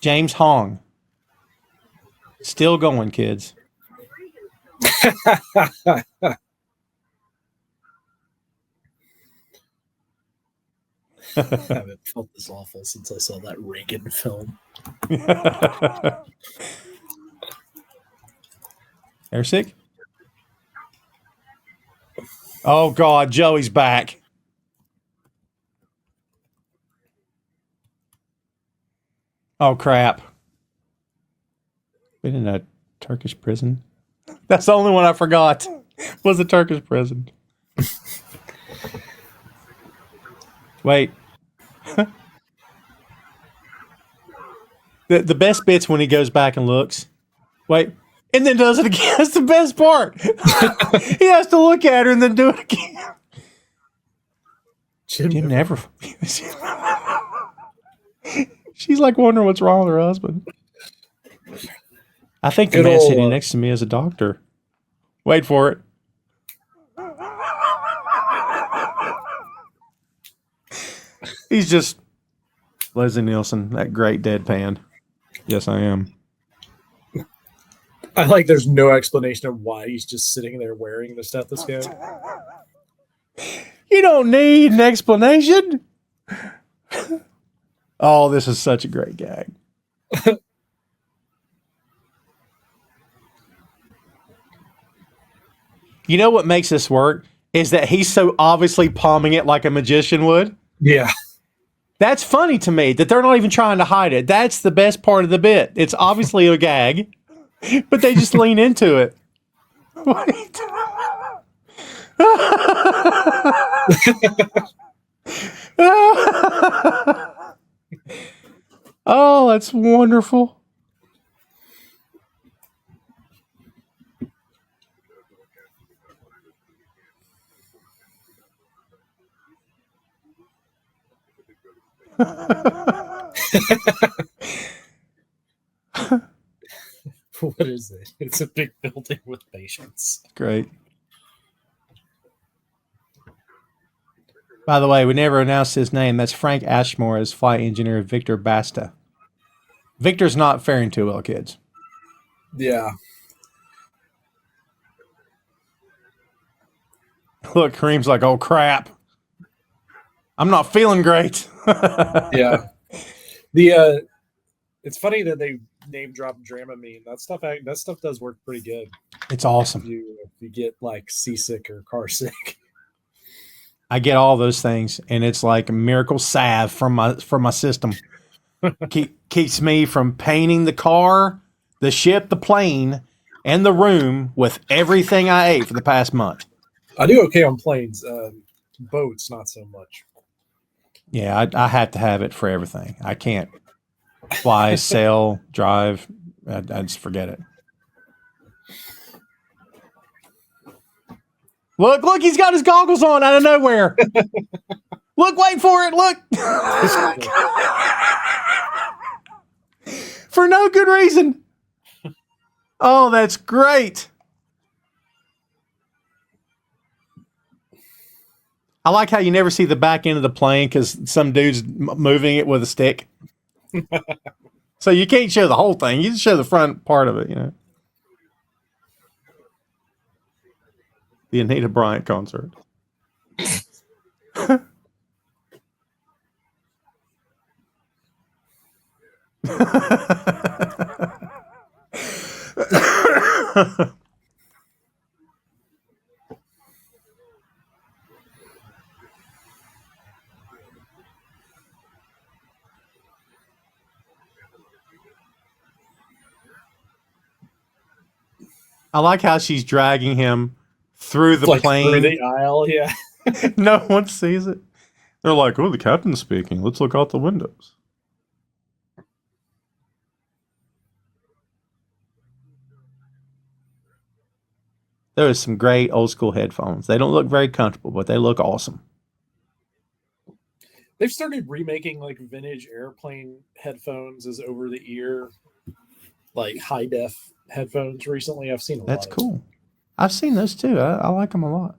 James Hong. Still going, kids.
I haven't felt this awful since I saw that Reagan film.
Airsick? Oh, God. Joey's back. Oh, crap. Been in a Turkish prison? That's the only one I forgot. Was a Turkish prison. Wait. The best bit's when he goes back and looks. Wait. And then does it again. That's the best part. He has to look at her and then do it again. Jim never. She's like wondering what's wrong with her husband. I think the man sitting next to me is a doctor. Wait for it. He's just Leslie Nielsen, that great deadpan. Yes, I am.
I like there's no explanation of why he's just sitting there wearing the stethoscope.
You don't need an explanation. Oh, this is such a great gag. You know what makes this work is that he's so obviously palming it like a magician would.
Yeah.
That's funny to me that they're not even trying to hide it. That's the best part of the bit. It's obviously a gag, but they just lean into it. Wait. Oh, that's wonderful.
What is it? It's a big building with patients.
Great. By the way, we never announced his name. That's Frank Ashmore as flight engineer Victor Basta. Victor's not faring too well, kids.
Yeah.
Look, Kareem's like, oh, crap. I'm not feeling great.
Yeah. It's funny that they name drop Dramamine. That stuff does work pretty good.
It's awesome.
If you get like seasick or car sick.
I get all those things, and it's like a miracle salve from my system. Keeps me from painting the car, the ship, the plane, and the room with everything I ate for the past month.
I do okay on planes. Boats, not so much.
Yeah, I have to have it for everything. I can't fly, sail, drive. I just forget it. Look, he's got his goggles on out of nowhere. Look, wait for it. Look. For no good reason. Oh, that's great. I like how you never see the back end of the plane because some dude's moving it with a stick. So you can't show the whole thing. You just show the front part of it, you know. The Anita Bryant concert. I like how she's dragging him through the plane.
Through the aisle, yeah.
No one sees it. They're like, oh, the captain's speaking. Let's look out the windows. There is some great old school headphones. They don't look very comfortable, but they look awesome.
They've started remaking like vintage airplane headphones as over the ear, like high def headphones recently. I've seen a lot.
That's cool. I've seen those too. I like them a lot.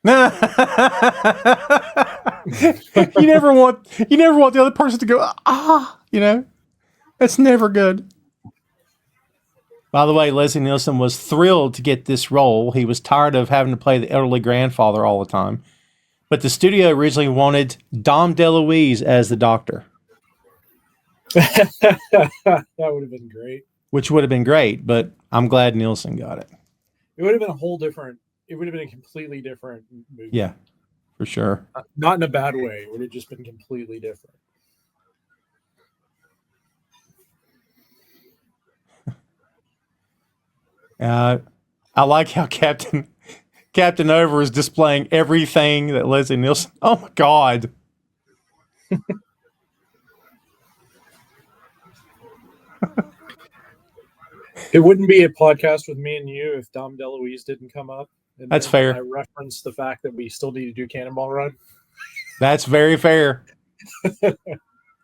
you never want the other person to go, you know. That's never good. By the way, Leslie Nielsen was thrilled to get this role. He was tired of having to play the elderly grandfather all the time. But the studio originally wanted Dom DeLuise as the doctor.
That would have been great.
Which would have been great, but I'm glad Nielsen got it.
It would have been it would have been a completely different movie.
Yeah, for sure.
Not in a bad way. It would have just been completely different.
I like how Captain Over is displaying everything that Leslie Nielsen. Oh my God.
It wouldn't be a podcast with me and you if Dom DeLuise didn't come up. And
that's fair.
I referenced the fact that we still need to do Cannonball Run.
That's very fair.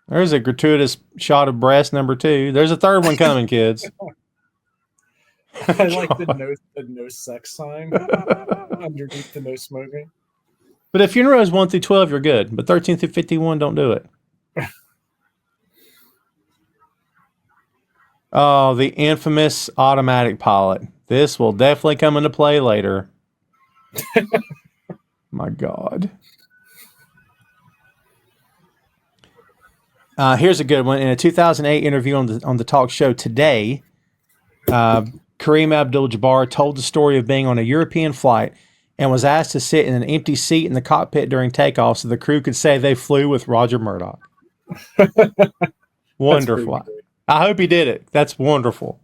There's a gratuitous shot of breast number 2. There's a third one coming, kids.
I like the no sex sign underneath the no smoking.
But if you're in rows 1 through 12, you're good. But 13 through 51, don't do it. Oh, the infamous automatic pilot. This will definitely come into play later. My God. Here's a good one. In a 2008 interview on the talk show Today, Kareem Abdul-Jabbar told the story of being on a European flight and was asked to sit in an empty seat in the cockpit during takeoff so the crew could say they flew with Roger Murdoch. Wonderful. I hope he did it. That's wonderful.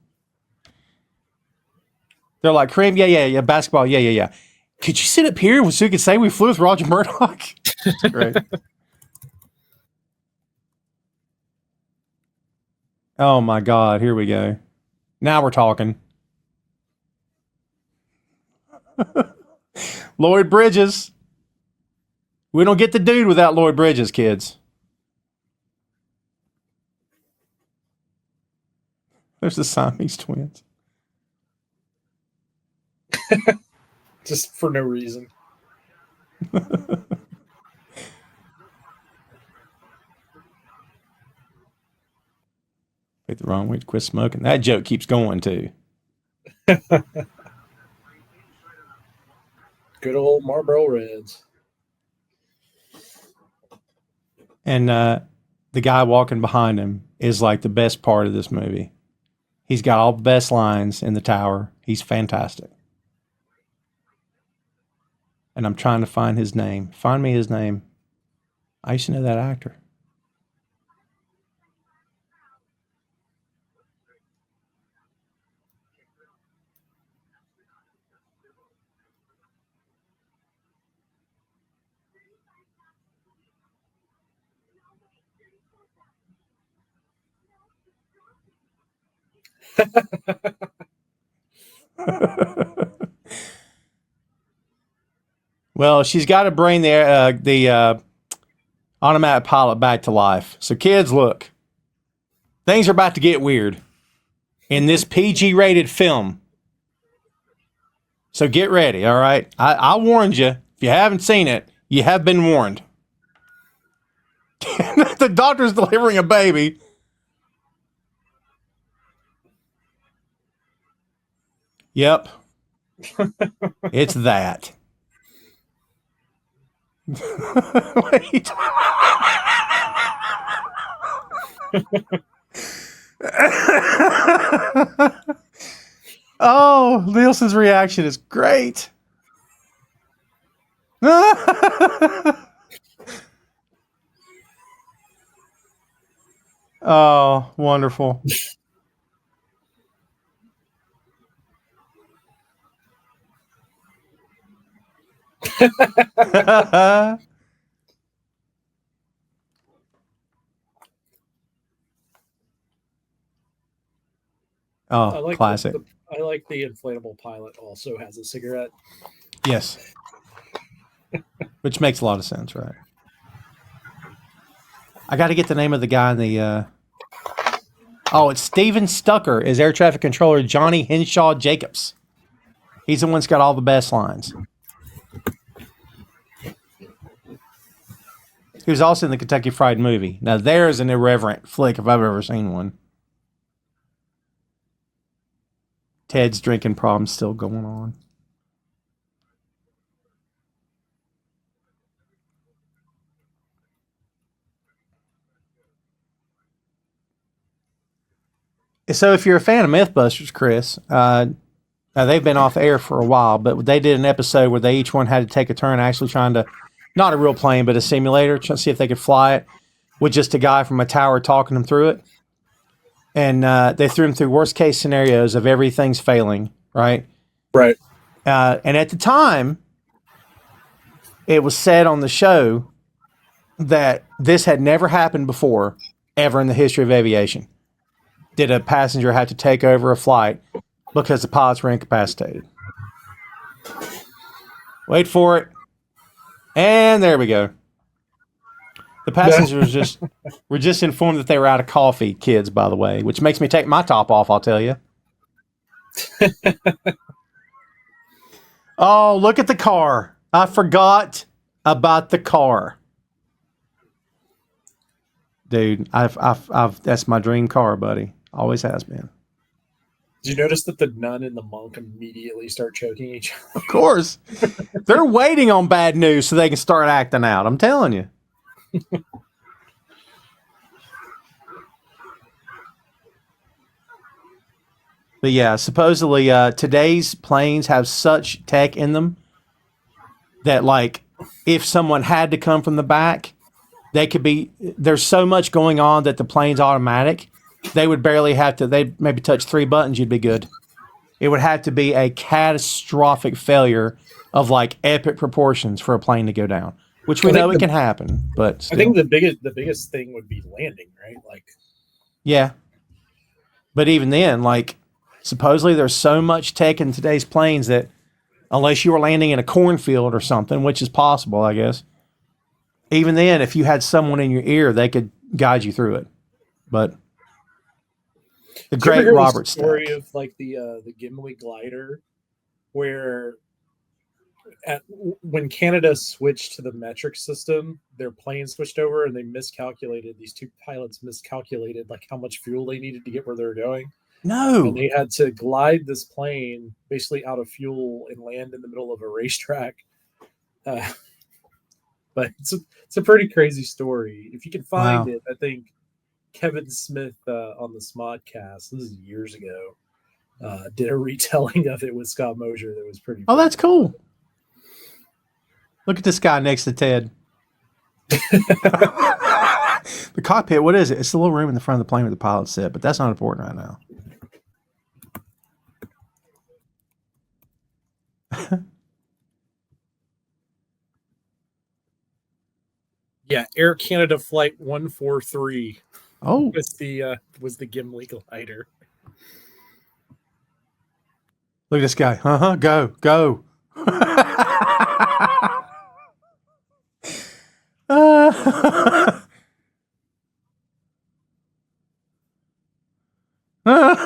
They're like, Kareem, yeah, basketball, yeah. Could you sit up here so you could say we flew with Roger Murdoch? Great. Oh my God, here we go. Now we're talking. Lloyd Bridges. We don't get the dude without Lloyd Bridges, kids. There's the Siamese twins.
Just for no reason.
Picked the wrong way to quit smoking. That joke keeps going too.
Good old Marlboro Reds.
And the guy walking behind him is like the best part of this movie. He's got all the best lines in the tower. He's fantastic. And I'm trying to find his name. Find me his name. I used to know that actor. Well, she's got to bring the automatic pilot back to life. So, kids, look, things are about to get weird in this PG-rated film. So get ready, all right? I warned you. If you haven't seen it, you have been warned. The doctor's delivering a baby. Yep. It's that. Wait. Oh, Nielsen's reaction is great. Oh, wonderful. Oh, classic.
I like the inflatable pilot also has a cigarette.
Yes. Which makes a lot of sense, right? I got to get the name of the guy in the... Oh, it's Steven Stucker is air traffic controller Johnny Henshaw Jacobs. He's the one that's got all the best lines. He was also in the Kentucky Fried Movie. Now, there's an irreverent flick if I've ever seen one. Ted's drinking problem's still going on. So if you're a fan of Mythbusters, Chris, now they've been off air for a while, but they did an episode where they each one had to take a turn actually trying to, not a real plane, but a simulator, trying to see if they could fly it with just a guy from a tower talking them through it. And they threw him through worst case scenarios of everything's failing, right?
Right.
And at the time, it was said on the show that this had never happened before, ever in the history of aviation. Did a passenger have to take over a flight because the pilots were incapacitated? Wait for it. And there we go. The passengers were just informed that they were out of coffee, kids, by the way, which makes me take my top off, I'll tell you. Oh, look at the car. I forgot about the car. Dude, I've that's my dream car, buddy. Always has been.
Did you notice that the nun and the monk immediately start choking each other?
Of course. They're waiting on bad news so they can start acting out. I'm telling you. But yeah, supposedly today's planes have such tech in them that, like, if someone had to come from the back, they could be, there's so much going on that the plane's automatic. They would barely have to, they'd maybe touch 3 buttons, you'd be good. It would have to be a catastrophic failure of like epic proportions for a plane to go down, which we know it can happen, but still.
I think the biggest thing would be landing, right? Like,
yeah. But even then, like, supposedly there's so much tech in today's planes that unless you were landing in a cornfield or something, which is possible, I guess, even then, if you had someone in your ear, they could guide you through it. But the great Robert
story of like the Gimli glider, where when Canada switched to the metric system, their plane switched over and they miscalculated. These 2 pilots miscalculated like how much fuel they needed to get where they were going.
No,
and they had to glide this plane basically out of fuel and land in the middle of a racetrack. But it's a pretty crazy story. If you can find it, I think Kevin Smith on the Smodcast, this is years ago, did a retelling of it with Scott Mosier that was pretty.
Oh, that's cool. Look at this guy next to Ted. The cockpit, what is it? It's the little room in the front of the plane where the pilots sit, but that's not important right now.
Yeah, Air Canada Flight 143.
Oh,
was the Gimli glider.
look at this guy. Go. I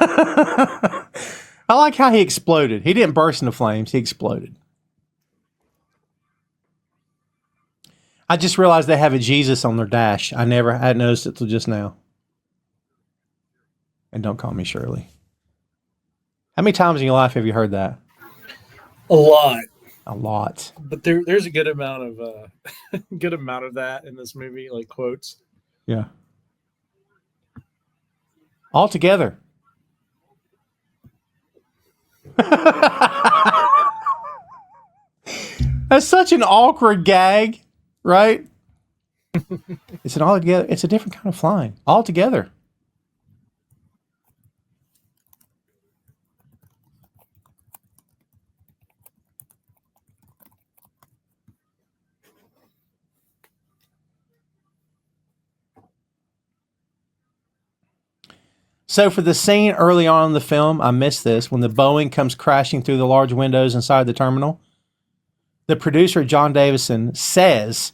like how he exploded. He didn't burst into flames. He exploded. I just realized they have a Jesus on their dash. I hadn't noticed it till just now. And don't call me Shirley. How many times in your life have you heard that?
A lot.
A lot.
But there's a good amount of that in this movie, like quotes.
Yeah. All together. That's such an awkward gag, right? It's an all together. It's a different kind of flying. All together. So for the scene early on in the film, I missed this, when the Boeing comes crashing through the large windows inside the terminal, the producer, John Davison, says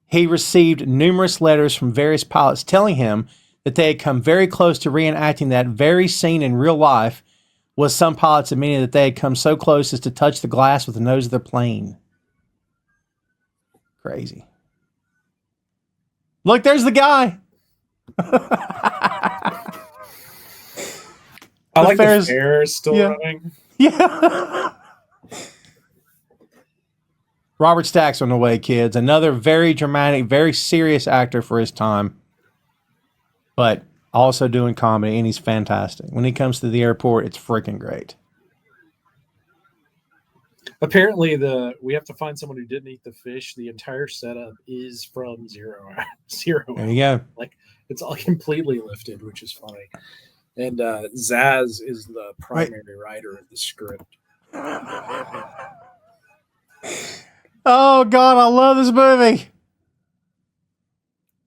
he received numerous letters from various pilots telling him that they had come very close to reenacting that very scene in real life, with some pilots admitting that they had come so close as to touch the glass with the nose of their plane. Crazy. Look, there's the guy.
I like the fair is still running.
Yeah. Robert Stack's on the way, kids. Another very dramatic, very serious actor for his time, but also doing comedy, and he's fantastic. When he comes to the airport, it's freaking great.
Apparently, we have to find someone who didn't eat the fish. The entire setup is from Zero.
There you go.
Like, it's all completely lifted, which is funny. And Zaz is the primary writer of the script.
Oh, God, I love this movie.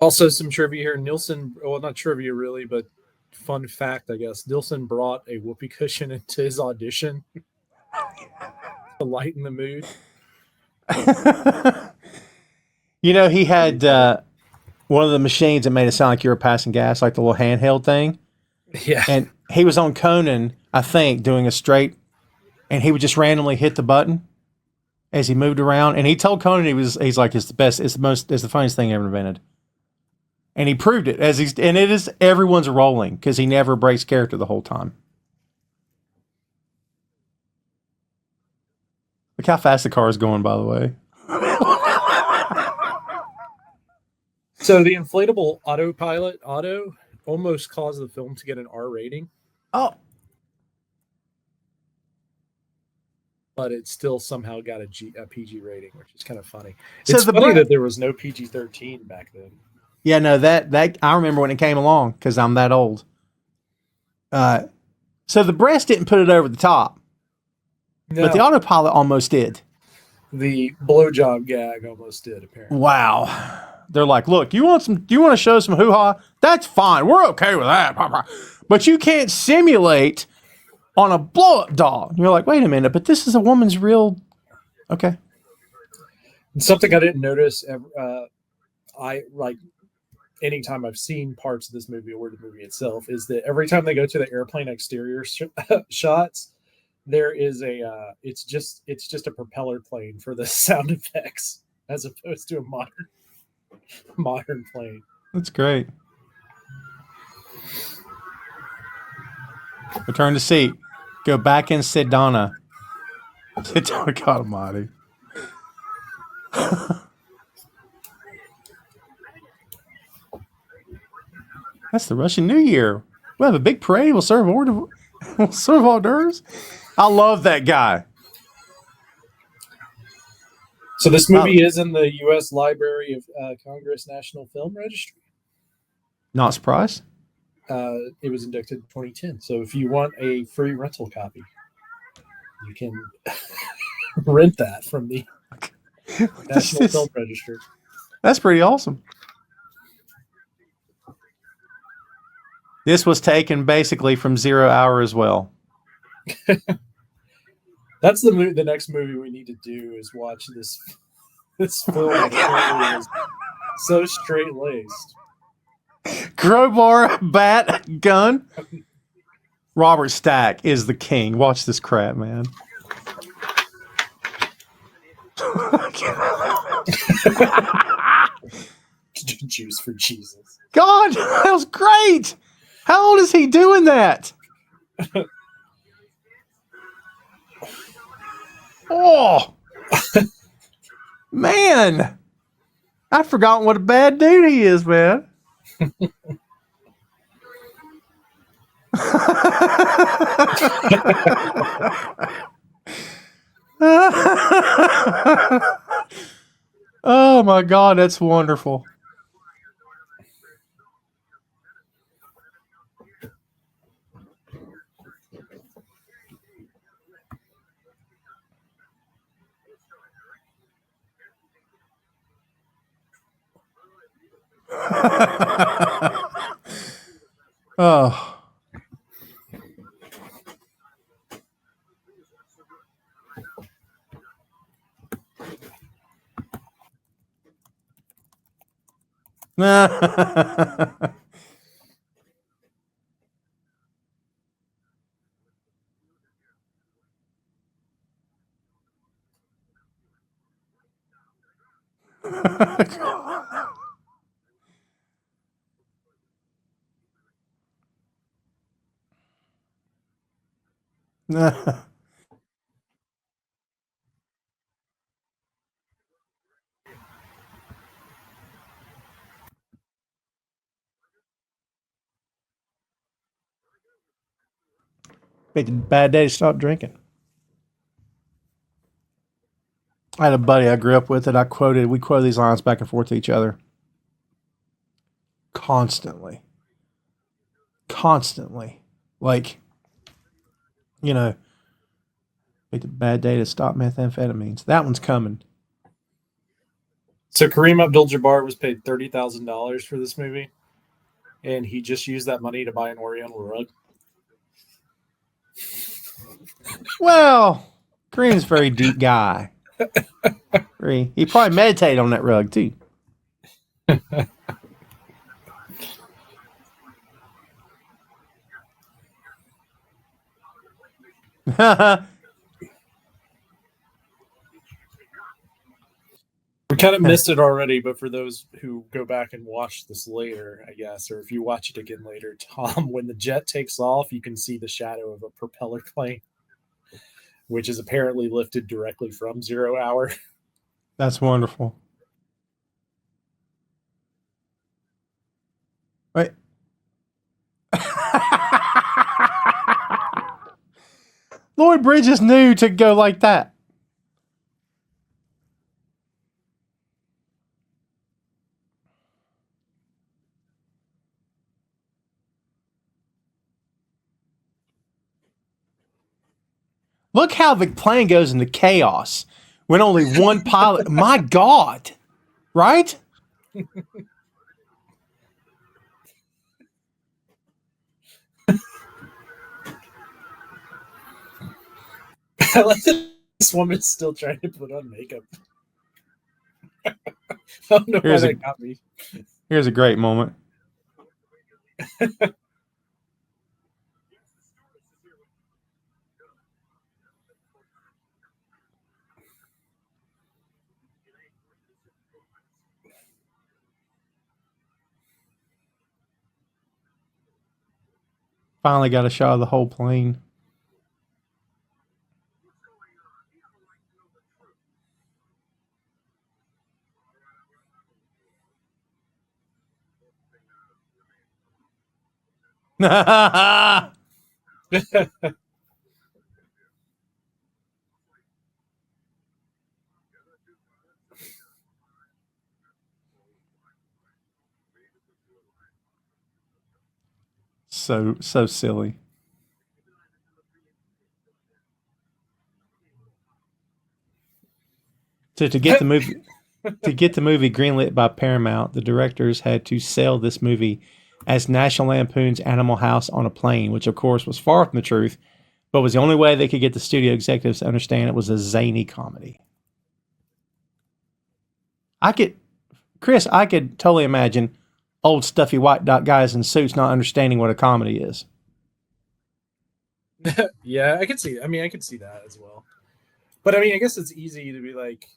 Also, some trivia here. Nilsson, well, not trivia really, but fun fact, I guess. Nilsson brought a whoopee cushion into his audition to lighten the mood.
You know, he had one of the machines that made it sound like you were passing gas, like the little handheld thing.
Yeah.
And he was on Conan, I think, doing a straight, and he would just randomly hit the button as he moved around. And he told Conan he's like, it's the best, it's the funniest thing ever invented. And he proved it and it is, everyone's rolling because he never breaks character the whole time. Look how fast the car is going, by the way.
So the inflatable autopilot almost caused the film to get an R rating.
Oh.
But it still somehow got a PG rating, which is kind of funny.
So
it's funny that there was no PG-13 back then.
Yeah, no, that I remember when it came along because I'm that old. So the breast didn't put it over the top, but the autopilot almost did.
The blowjob gag almost did, apparently.
Wow. They're like, look, do you want to show some hoo-ha? That's fine. We're okay with that. But you can't simulate on a blow-up doll. And you're like, wait a minute, but this is a woman's real... Okay.
Something I didn't notice, anytime I've seen parts of this movie or the movie itself, is that every time they go to the airplane exterior shots, there is it's just a propeller plane for the sound effects as opposed to a modern plane.
That's great. Return to seat. Go back and sit Donna. Sit Donna, God almighty. That's the Russian New Year. We'll have a big parade. We'll serve hors d'oeuvres. I love that guy.
So this movie is in the U.S. Library of Congress National Film Registry.
Not surprised.
It was inducted in 2010. So if you want a free rental copy, you can rent that from the National Film Registry.
That's pretty awesome. This was taken basically from 0 Hour as well.
That's the next movie we need to do is watch this film. Is so straight laced.
Crowbar, bat, gun. Robert Stack is the king. Watch this crap, man.
Juice for Jesus.
God, that was great. How old is he doing that? Oh, man. I'd forgotten what a bad dude he is, man. Oh, my God. That's wonderful. Oh. Make a bad day to stop drinking. I had a buddy I grew up with that we quoted these lines back and forth to each other. Constantly. Like, you know, make a bad day to stop methamphetamines. That one's coming.
So Kareem Abdul-Jabbar was paid $30,000 for this movie, and he just used that money to buy an Oriental rug. Well,
Kareem's a very deep guy. He probably meditated on that rug, too.
We kind of missed it already, but for those who go back and watch this later, I guess, or if you watch it again later, Tom, when the jet takes off, you can see the shadow of a propeller plane, which is apparently lifted directly from 0 Hour.
That's wonderful. Right. Lloyd Bridges knew to go like that. Look how the plane goes into chaos when only one pilot. My God. Right?
I like that this woman's still trying to put on makeup. I don't know why that got me.
Here's a great moment. Finally got a shot of the whole plane. So silly. So to get the movie greenlit by Paramount, the directors had to sell this movie as National Lampoon's Animal House on a Plane, which of course was far from the truth, but was the only way they could get the studio executives to understand it was a zany comedy. I could totally imagine old stuffy white guys in suits not understanding what a comedy is.
Yeah, I could see. I mean, I could see that as well. But I mean, I guess it's easy to be like,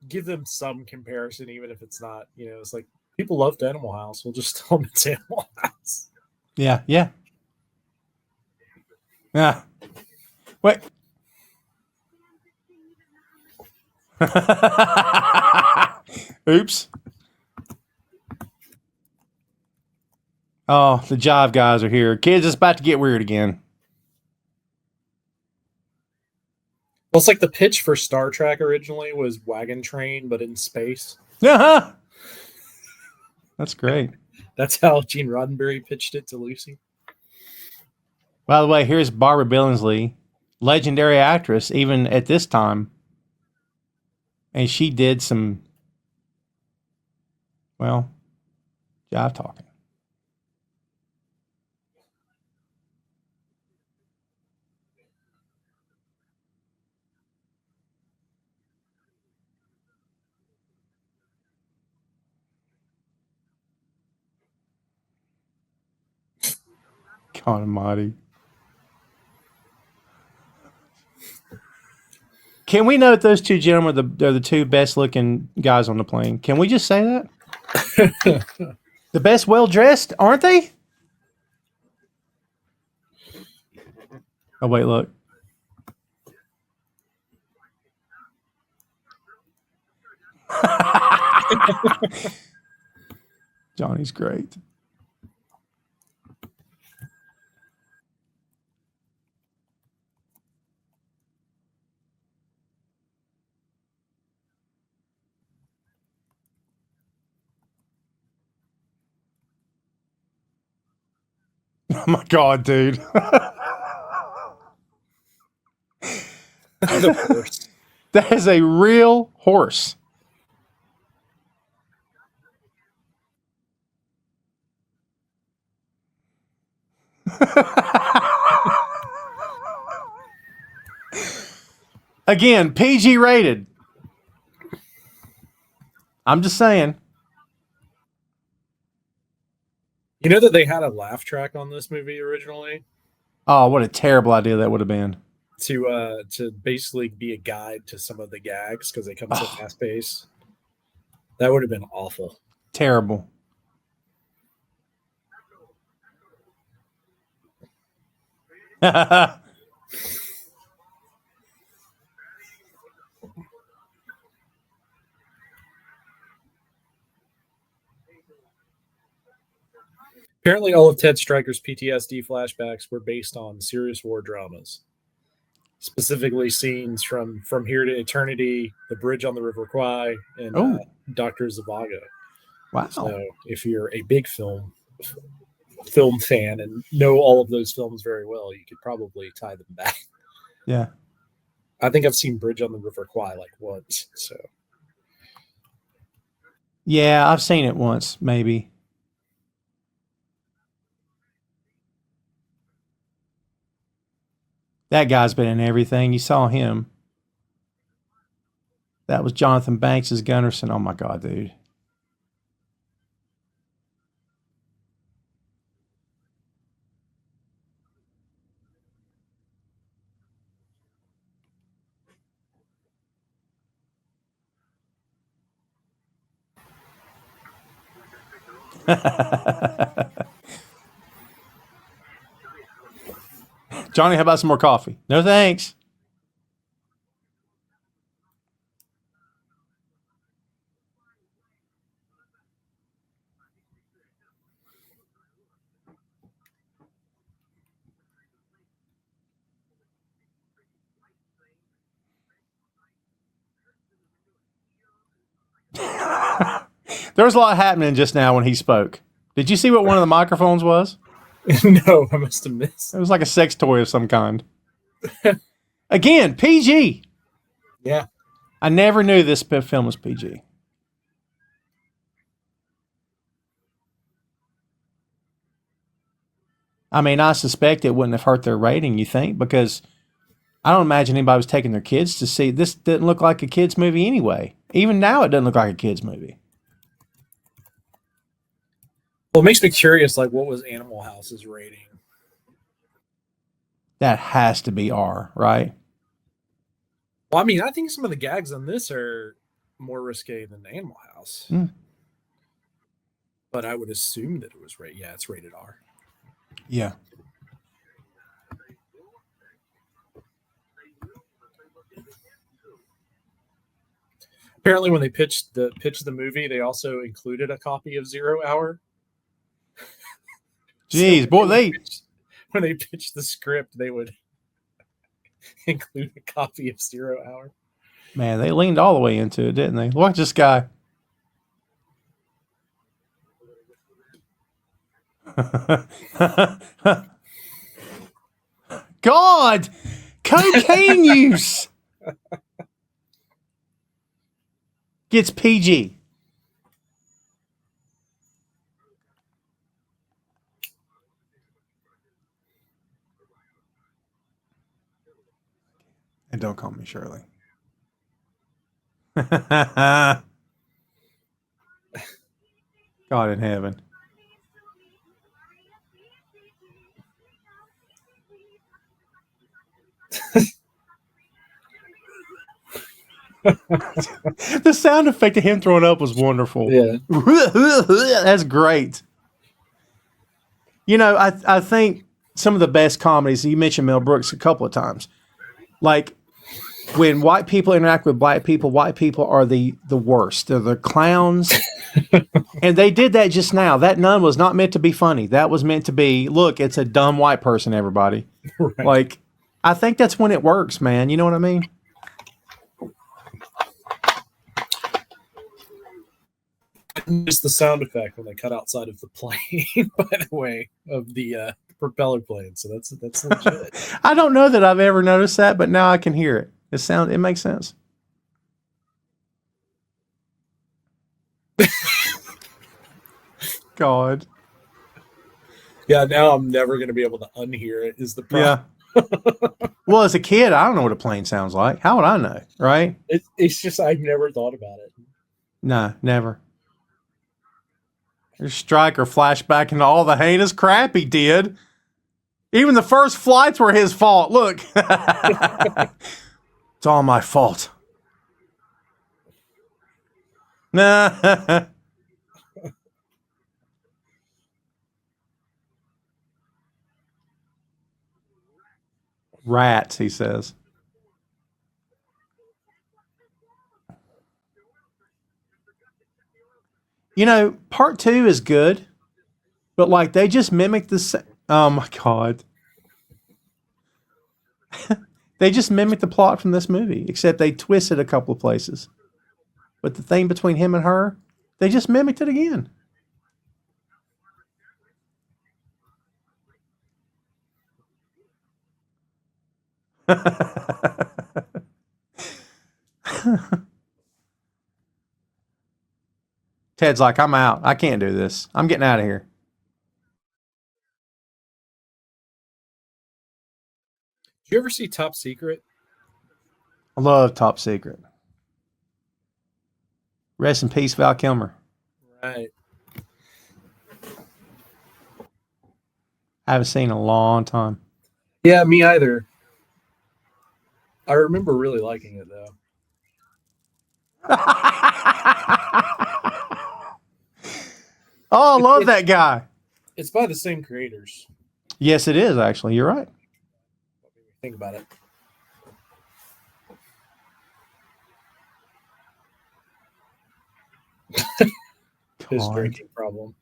give them some comparison, even if it's not. It's like people loved Animal House. We'll just tell them it's Animal House.
Yeah. Wait. Oops. Oh, the Jive guys are here. Kids, it's about to get weird again.
Well, it's like the pitch for Star Trek originally was Wagon Train, but in space.
Uh-huh. That's great.
That's how Gene Roddenberry pitched it to Lucy.
By the way, here's Barbara Billingsley, legendary actress, even at this time. And she did some, well, jive-talking. God almighty. Can we note those two gentlemen are the two best looking guys on the plane? Can we just say that? The best well dressed, aren't they? Oh, wait, look. Johnny's great. Oh my God, dude.
The horse.
That is a real horse. Again, PG rated. I'm just saying.
You know that they had a laugh track on this movie originally
Oh, what a terrible idea that would have been.
to basically be a guide to some of the gags because they come so fast paced. That would have been awful.
Terrible.
Apparently, all of Ted Stryker's PTSD flashbacks were based on serious war dramas, specifically scenes from Here to Eternity, The Bridge on the River Kwai, and Dr. Zhivago.
Wow.
So, if you're a big film fan and know all of those films very well, you could probably tie them back.
Yeah.
I think I've seen Bridge on the River Kwai like once. So,
yeah, I've seen it once, maybe. That guy's been in everything. You saw him. That was Jonathan Banks as Gunnarsson. Oh my God, dude. Johnny, how about some more coffee? No thanks. There was a lot happening just now when he spoke. Did you see what one of the microphones was?
No, I must have missed.
It was like a sex toy of some kind. Again, PG.
Yeah.
I never knew this film was PG. I mean, I suspect it wouldn't have hurt their rating, you think? Because I don't imagine anybody was taking their kids to see. This didn't look like a kid's movie anyway. Even now, it doesn't look like a kid's movie.
Well, it makes me curious, like, what was Animal House's rating?
That has to be R, right?
Well, I mean, I think some of the gags on this are more risque than Animal House. But I would assume that it was rated. Yeah, it's rated R.
Yeah.
Apparently, when they pitched the movie, they also included a copy of 0 Hour.
Jeez,
So
boy,
when they pitched the script, they would include a copy of 0 Hour.
Man, they leaned all the way into it, didn't they? Watch this guy. God, cocaine use gets PG. And don't call me Shirley. God in heaven. The sound effect of him throwing up was wonderful.
Yeah.
That's great. You know, I think some of the best comedies, you mentioned Mel Brooks a couple of times. Like when white people interact with black people are the worst. They're the clowns. And they did that just now. That nun was not meant to be funny. That was meant to be, look, it's a dumb white person, everybody. Right. Like, I think that's when it works, man. You know what I mean?
Just the sound effect when they cut outside of the plane, by the way, of the propeller plane. So that's legit.
I don't know that I've ever noticed that, but now I can hear it. It makes sense. God.
Yeah, now I'm never going to be able to unhear it. Is the problem?
Yeah. Well, as a kid, I don't know what a plane sounds like. How would I know, right?
It's just I've never thought about it.
No, never. Stryker flashback into all the heinous crap he did. Even the first flights were his fault. Look. It's all my fault. Rats, he says. You know, part 2 is good, but like they just mimic the. Oh my God. They just mimic the plot from this movie, except they twisted a couple of places. But the thing between him and her, they just mimicked it again. Ted's like, I'm out. I can't do this. I'm getting out of here.
Did you ever see Top Secret?
I love Top Secret. Rest in peace, Val Kilmer.
Right.
I haven't seen in a long time.
Yeah, me either. I remember really liking it, though.
Oh, I love that guy.
It's by the same creators.
Yes, it is, actually. You're right.
Think about it. His drinking problem.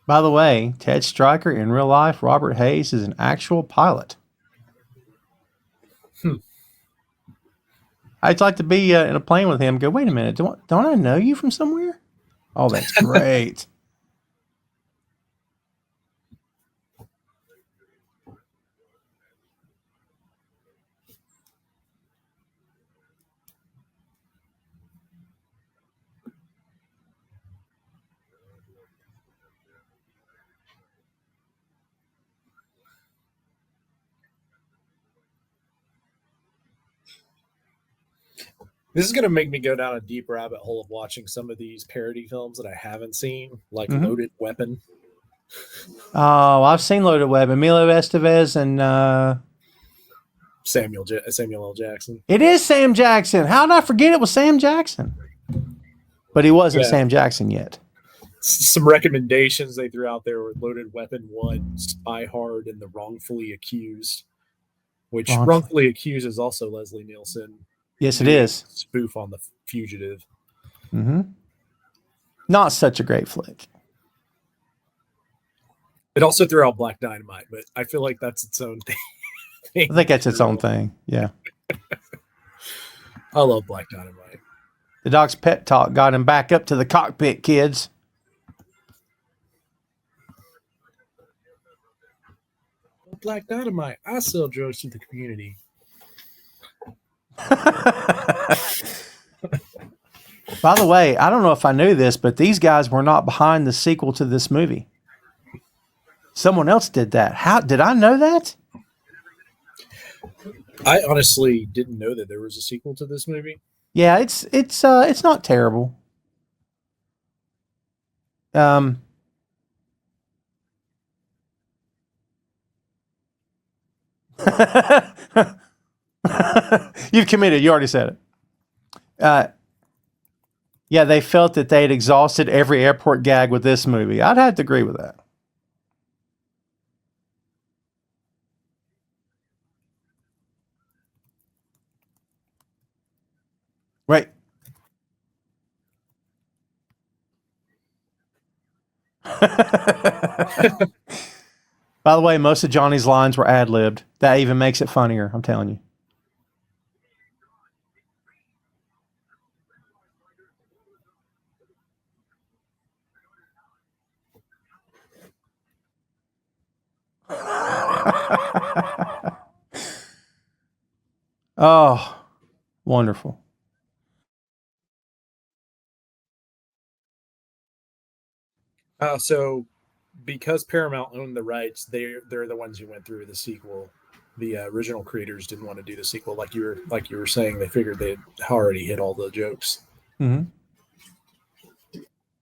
By the way, Ted Stryker in real life, Robert Hayes is an actual pilot. I'd like to be in a plane with him. Go, wait a minute, don't I know you from somewhere? Oh, that's great.
This is going to make me go down a deep rabbit hole of watching some of these parody films that I haven't seen, like Loaded Weapon.
Oh, I've seen Loaded Weapon. Emilio Estevez and
Samuel L. Jackson.
It is Sam Jackson. How did I forget it was Sam Jackson? But he wasn't Sam Jackson yet.
Some recommendations they threw out there were Loaded Weapon 1, Spy Hard, and The Wrongfully Accused, which Wrongfully Accused is also Leslie Nielsen.
Yes, it is.
Spoof on The Fugitive.
Not such a great flick.
It also threw out Black Dynamite, but I feel like that's its own thing.
I think that's its own thing. Yeah.
I love Black Dynamite.
The dog's pet talk got him back up to the cockpit, kids.
Black Dynamite. I sell drugs to the community.
By the way, I don't know if I knew this, but these guys were not behind the sequel to this movie. Someone else did that. How did I know that?
I honestly didn't know that there was a sequel to this movie.
Yeah, it's not terrible. You've committed. You already said it. Yeah, they felt that they'd exhausted every airport gag with this movie. I'd have to agree with that. Right. By the way, most of Johnny's lines were ad-libbed. That even makes it funnier, I'm telling you. Oh, wonderful.
So because Paramount owned the rights, they're the ones who went through the sequel. The original creators didn't want to do the sequel, like you were saying. They figured they'd already hit all the jokes.
Mm-hmm.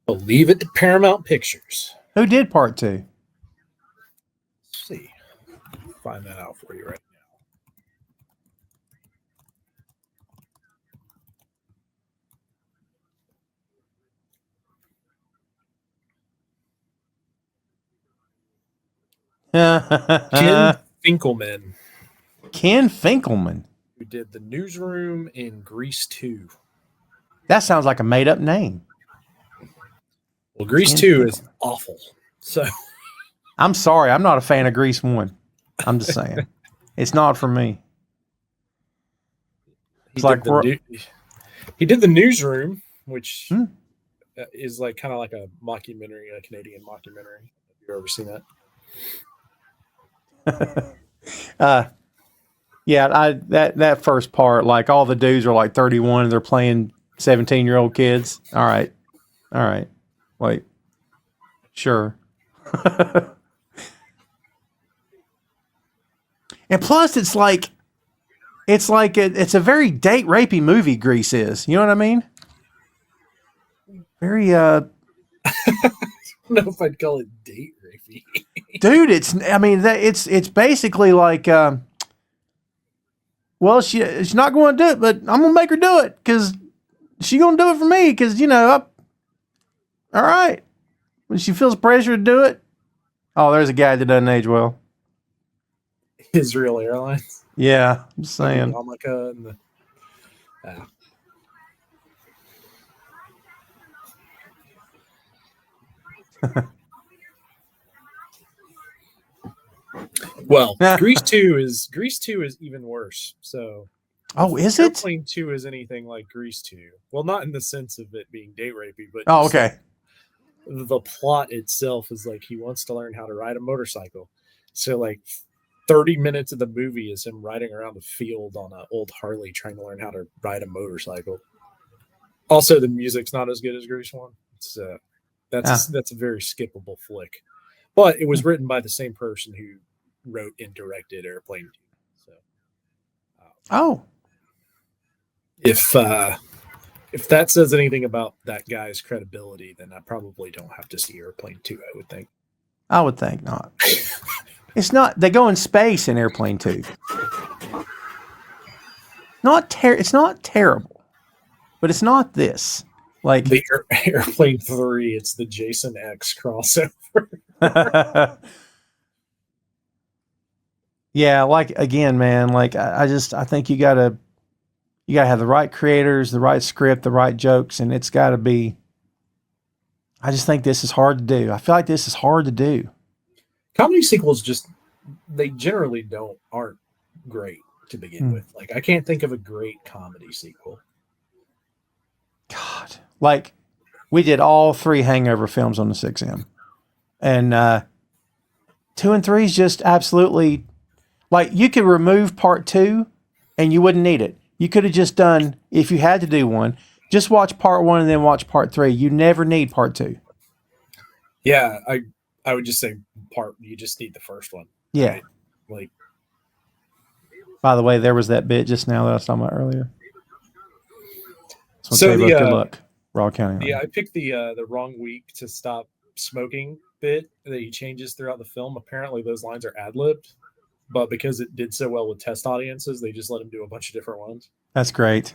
But leave it to Paramount Pictures.
Who did part 2?
Let's see, find that out for you right now. Ken Finkelman.
Ken Finkelman,
who did The Newsroom in Grease 2.
That sounds like a made-up name.
Well, Grease 2 is awful. So
I'm sorry, I'm not a fan of Grease 1. I'm just saying. It's not for me.
He did The Newsroom, which is like kind of like a mockumentary, a Canadian mockumentary. Have you ever seen that?
Yeah, that first part, like all the dudes are like 31 and they're playing 17-year-old kids. All right. Wait. Sure. And plus it's a very date rapey movie, Grease is. You know what I mean? Very
I don't know if I'd call it date rapey.
Dude, it's basically like well, she's not going to do it, but I'm going to make her do it because she's going to do it for me because, all right. When she feels pressure to do it. Oh, there's a guy that doesn't age well.
Israel Airlines.
Yeah, I'm saying.
Well, Grease 2 is even worse. So,
is it?
Airplane 2 is anything like Grease 2. Well, not in the sense of it being date rapey, but
okay.
Like, the plot itself is like he wants to learn how to ride a motorcycle. So, like 30 minutes of the movie is him riding around the field on an old Harley trying to learn how to ride a motorcycle. Also, the music's not as good as Grease 1. It's that's a very skippable flick. But it was written by the same person who wrote and directed Airplane 2. So, if that says anything about that guy's credibility, then I probably don't have to see Airplane 2, I would think.
I would think not. It's not. They go in space in Airplane 2. It's not terrible, but it's not this. Like
the Airplane 3, it's the Jason X crossover.
Yeah, like again, man. Like I think you gotta have the right creators, the right script, the right jokes, and it's got to be. I just think this is hard to do. I feel like this is hard to do.
Comedy sequels they generally aren't great to begin with. Like I can't think of a great comedy sequel.
God, like we did all 3 Hangover films on the 6M, and 2 and 3 is just absolutely like you could remove part 2, and you wouldn't need it. You could have just done, if you had to do one, just watch part 1 and then watch part 3. You never need part 2.
Yeah, I would just say you just need the first one.
Yeah.
Right? Like,
by the way, there was that bit just now that I was talking about earlier.
So
good luck, Raw County.
Yeah, I picked the wrong week to stop smoking bit that he changes throughout the film. Apparently, those lines are ad-libbed, but because it did so well with test audiences, they just let him do a bunch of different ones.
That's great.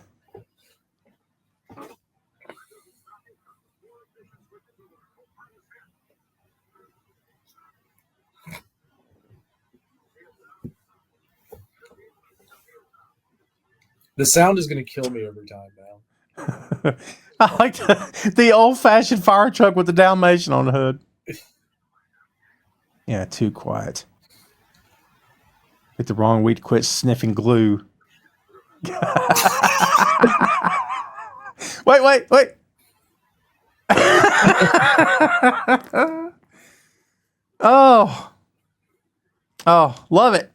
The sound is going to kill me every time now.
I like the old-fashioned fire truck with the Dalmatian on the hood. Yeah, too quiet. Picked the wrong week to quit sniffing glue. Wait. Oh, love it.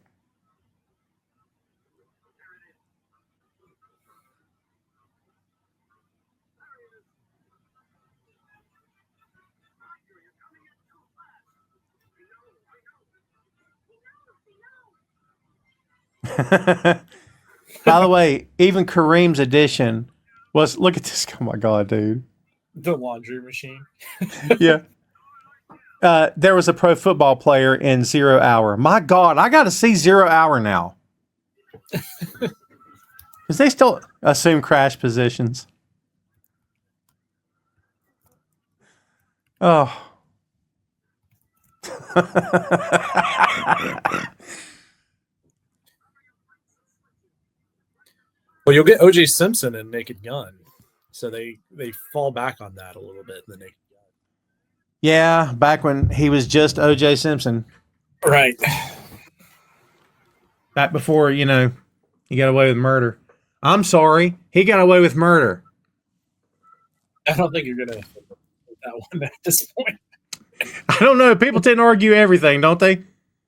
By the way, even Kareem's edition was, look at this. Oh my God, dude.
The laundry machine.
Yeah. There was a pro football player in 0 Hour. My God, I got to see 0 Hour now. Because they still assume crash positions. Oh.
Well, you'll get O.J. Simpson in Naked Gun, so they fall back on that a little bit in the Naked Gun.
Yeah, back when he was just O.J. Simpson.
Right.
Back before, he got away with murder. I'm sorry, he got away with murder.
I don't think you're gonna put that one at this point.
I don't know. People tend to argue everything, don't they?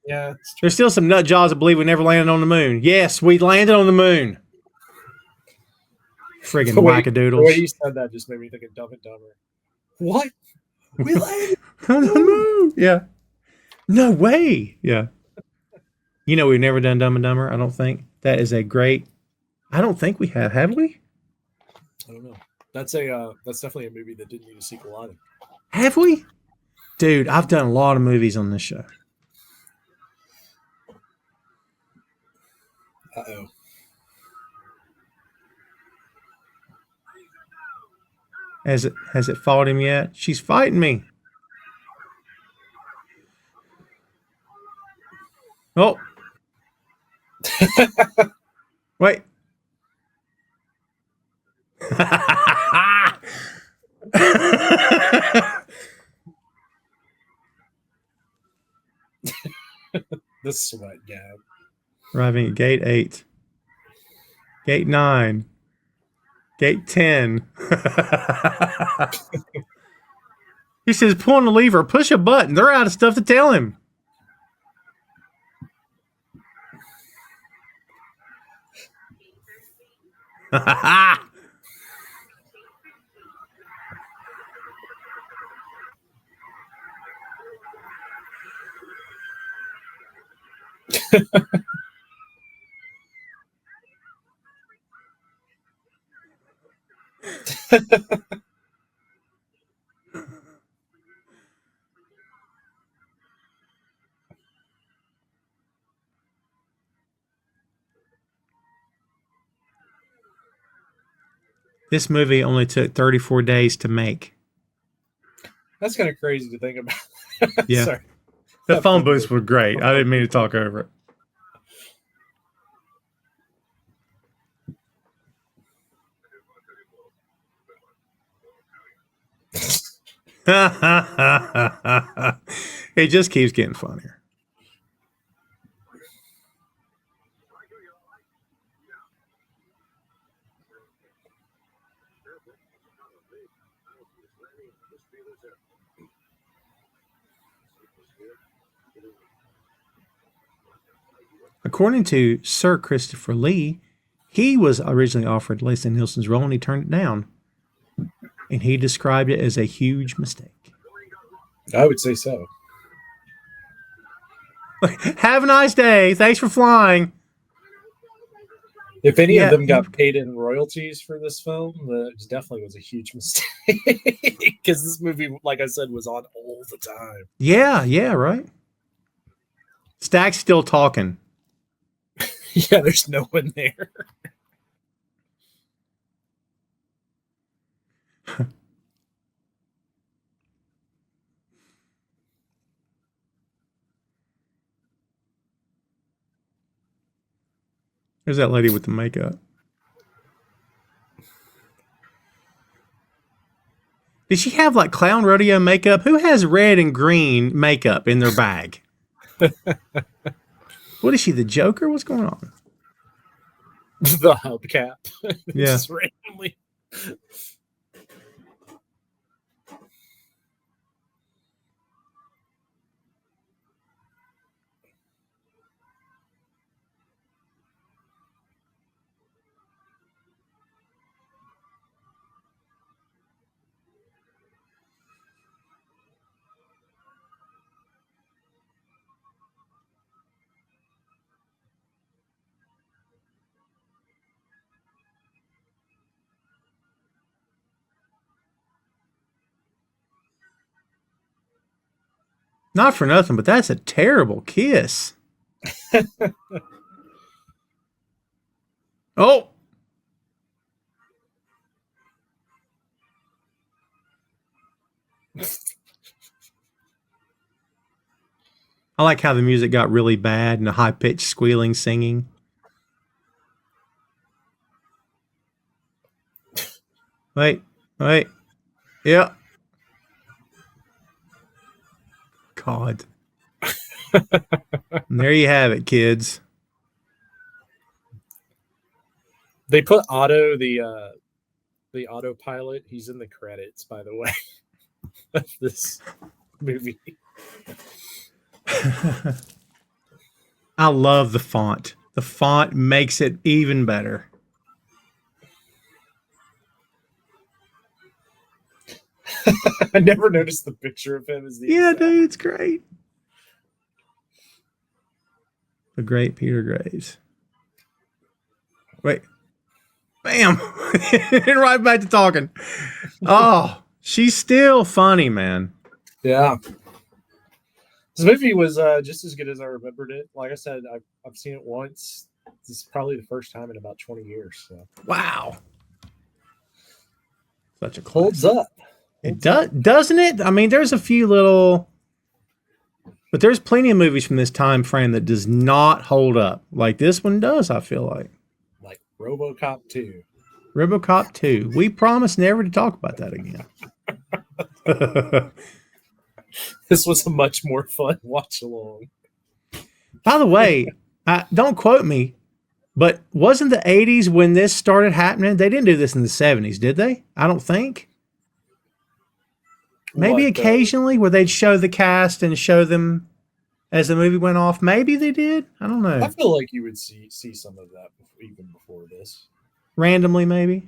Yeah.
There's still some nut jobs that believe we never landed on the moon. Yes, we landed on the moon. Friggin' wackadoodles.
The way you said that just made me think of Dumb and Dumber. What? We landed
on the moon. Yeah. No way. Yeah. We've never done Dumb and Dumber, I don't think. That is a great... I don't think we have. Have we?
I don't know. That's definitely a movie that didn't need a sequel either.
Have we? Dude, I've done a lot of movies on this show.
Uh-oh.
Has it fought him yet? She's fighting me. Oh. Wait.
The sweat gag.
Arriving at gate 8. Gate 9. Gate 10. He says, pulling the lever, push a button. They're out of stuff to tell him. This movie only took 34 days to make.
That's kind of crazy to think about.
Yeah.
Sorry.
The phone booths were great. I didn't mean to talk over it. It just keeps getting funnier. According to Sir Christopher Lee, he was originally offered Leslie Nielsen's role and he turned it down. And he described it as a huge mistake.
I would say so.
Have a nice day. Thanks for flying.
If any of them got paid in royalties for this film, it definitely was a huge mistake. Because this movie, like I said, was on all the time.
Yeah, right. Stack's still talking.
Yeah, there's no one there.
There's that lady with the makeup. Did she have like clown rodeo makeup? Who has red and green makeup in their bag? What is she, the Joker? What's going on?
The hubcap.
Yeah.
Just randomly.
Not for nothing, but that's a terrible kiss. Oh! I like how the music got really bad and the high-pitched squealing singing. Wait. Yeah. God. And there you have it, kids.
They put Otto, the autopilot. He's in the credits, by the way, of this movie.
I love the font. The font makes it even better.
I never noticed the picture of him as the
Dude, it's great. The great Peter Graves. Wait. Bam! And right back to talking. Oh, she's still funny, man.
Yeah. This movie was just as good as I remembered it. Like I said, I've seen it once. This is probably the first time in about 20 years. So.
Wow. Such a classic.
Holds up.
It does, doesn't it? I mean, there's a few little, but there's plenty of movies from this time frame that does not hold up. Like this one does, I feel like.
Like RoboCop 2.
RoboCop 2. We promise never to talk about that again.
This was a much more fun watch along.
By the way, don't quote me, but wasn't the 80s when this started happening? They didn't do this in the 70s, did they? I don't think. Maybe occasionally where they'd show the cast and show them as the movie went off. Maybe they did. I don't know.
I feel like you would see some of that even before this.
Randomly, maybe.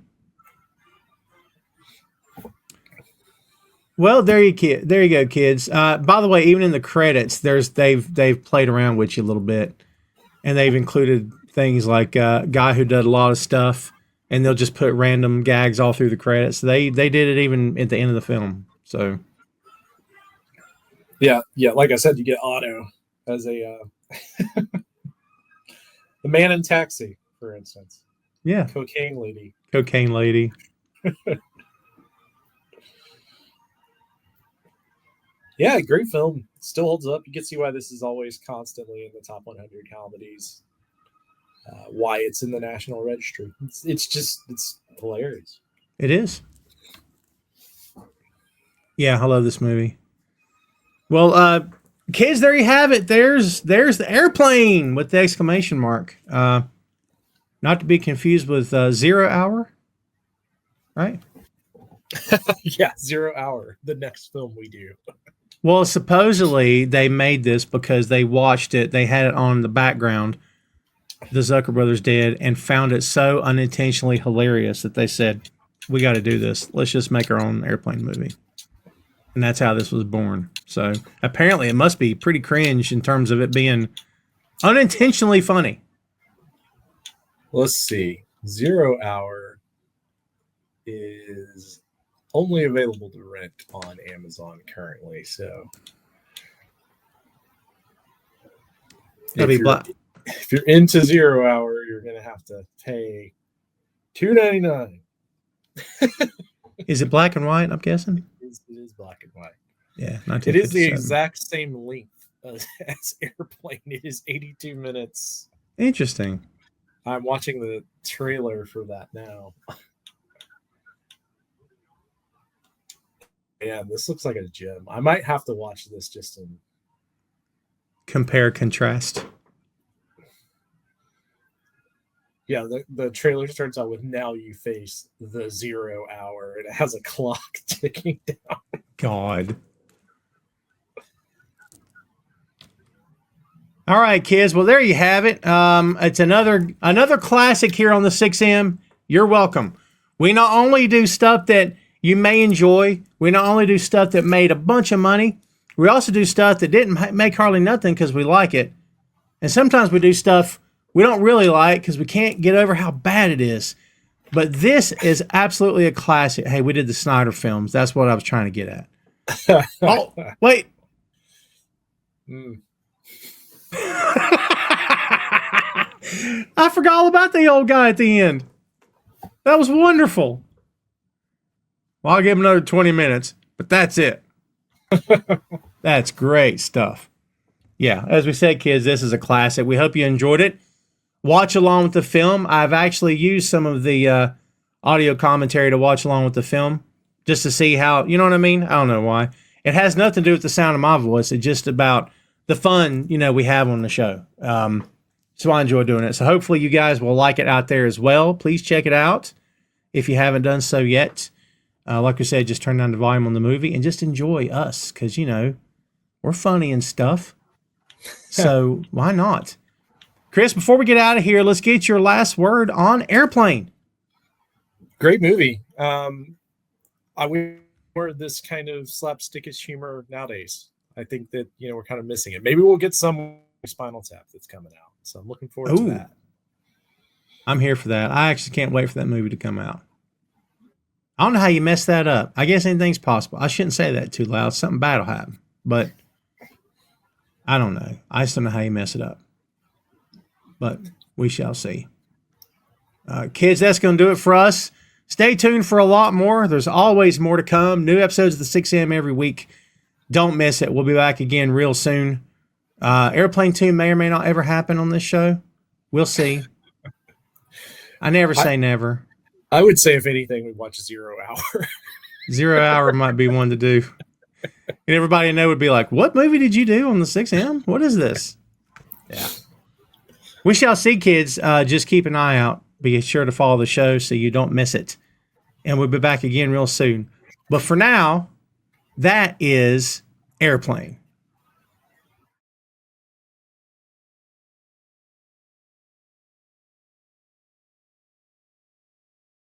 Well, there you go, kids. By the way, even in the credits, they've played around with you a little bit, and they've included things like a guy who did a lot of stuff, and they'll just put random gags all through the credits. They did it even at the end of the film. So,
yeah. Like I said, you get Otto as a the man in Taxi, for instance.
Yeah,
Cocaine lady. Yeah, great film. Still holds up. You can see why this is always constantly in the top 100 comedies. Why it's in the National Registry. It's hilarious.
It is. Yeah, I love this movie. Well, kids, there you have it. There's the airplane with the exclamation mark. Not to be confused with 0 Hour, right?
Yeah, 0 Hour, the next film we do.
Well, supposedly they made this because they watched it. They had it on the background. The Zucker brothers did, and found it so unintentionally hilarious that they said, "We got to do this. Let's just make our own airplane movie." And that's how this was born. So apparently, it must be pretty cringe in terms of it being unintentionally funny.
Let's see. 0 Hour is only available to rent on Amazon currently. So if you're into 0 Hour, you're going to have to pay $2.99.
Is it black and white, I'm guessing?
It is black and white.
Yeah.
It is the exact same length as Airplane. It is 82 minutes.
Interesting.
I'm watching the trailer for that now. Yeah, this looks like a gem. I might have to watch this just in
compare, contrast.
Yeah, the trailer starts out with "Now you face the 0 Hour," and it has a clock ticking down.
God. All right, kids. Well, there you have it. It's another classic here on the 6M. You're welcome. We not only do stuff that you may enjoy, we not only do stuff that made a bunch of money, we also do stuff that didn't make hardly nothing because we like it. And sometimes we do stuff we don't really like because we can't get over how bad it is. But this is absolutely a classic. Hey, we did the Snyder films. That's what I was trying to get at. Oh, wait. I forgot all about the old guy at the end. That was wonderful. Well, I'll give him another 20 minutes, but that's it. That's great stuff. Yeah, as we said, kids, this is a classic. We hope you enjoyed it. Watch along with the film. I've actually used some of the audio commentary to watch along with the film just to see how, you know what I mean? I don't know why. It has nothing to do with the sound of my voice. It's just about the fun, we have on the show. So I enjoy doing it. So hopefully you guys will like it out there as well. Please check it out if you haven't done so yet. Like I said, just turn down the volume on the movie and just enjoy us because, we're funny and stuff. So why not? Chris, before we get out of here, let's get your last word on Airplane.
Great movie. I wish more this kind of slapstickish humor nowadays. I think that, we're kind of missing it. Maybe we'll get some Spinal Tap that's coming out. So I'm looking forward to that.
I'm here for that. I actually can't wait for that movie to come out. I don't know how you messed that up. I guess anything's possible. I shouldn't say that too loud. Something bad will happen. But I don't know. I just don't know how you mess it up. But we shall see. Kids, that's going to do it for us. Stay tuned for a lot more. There's always more to come. New episodes of the 6M every week. Don't miss it. We'll be back again real soon. Airplane 2 may or may not ever happen on this show. We'll see. I never say never.
I would say, if anything, we watch 0 Hour.
0 Hour might be one to do. And everybody I know would be like, what movie did you do on the 6M? What is this? Yeah. We shall see, kids. Just keep an eye out. Be sure to follow the show so you don't miss it. And we'll be back again real soon. But for now, that is Airplane.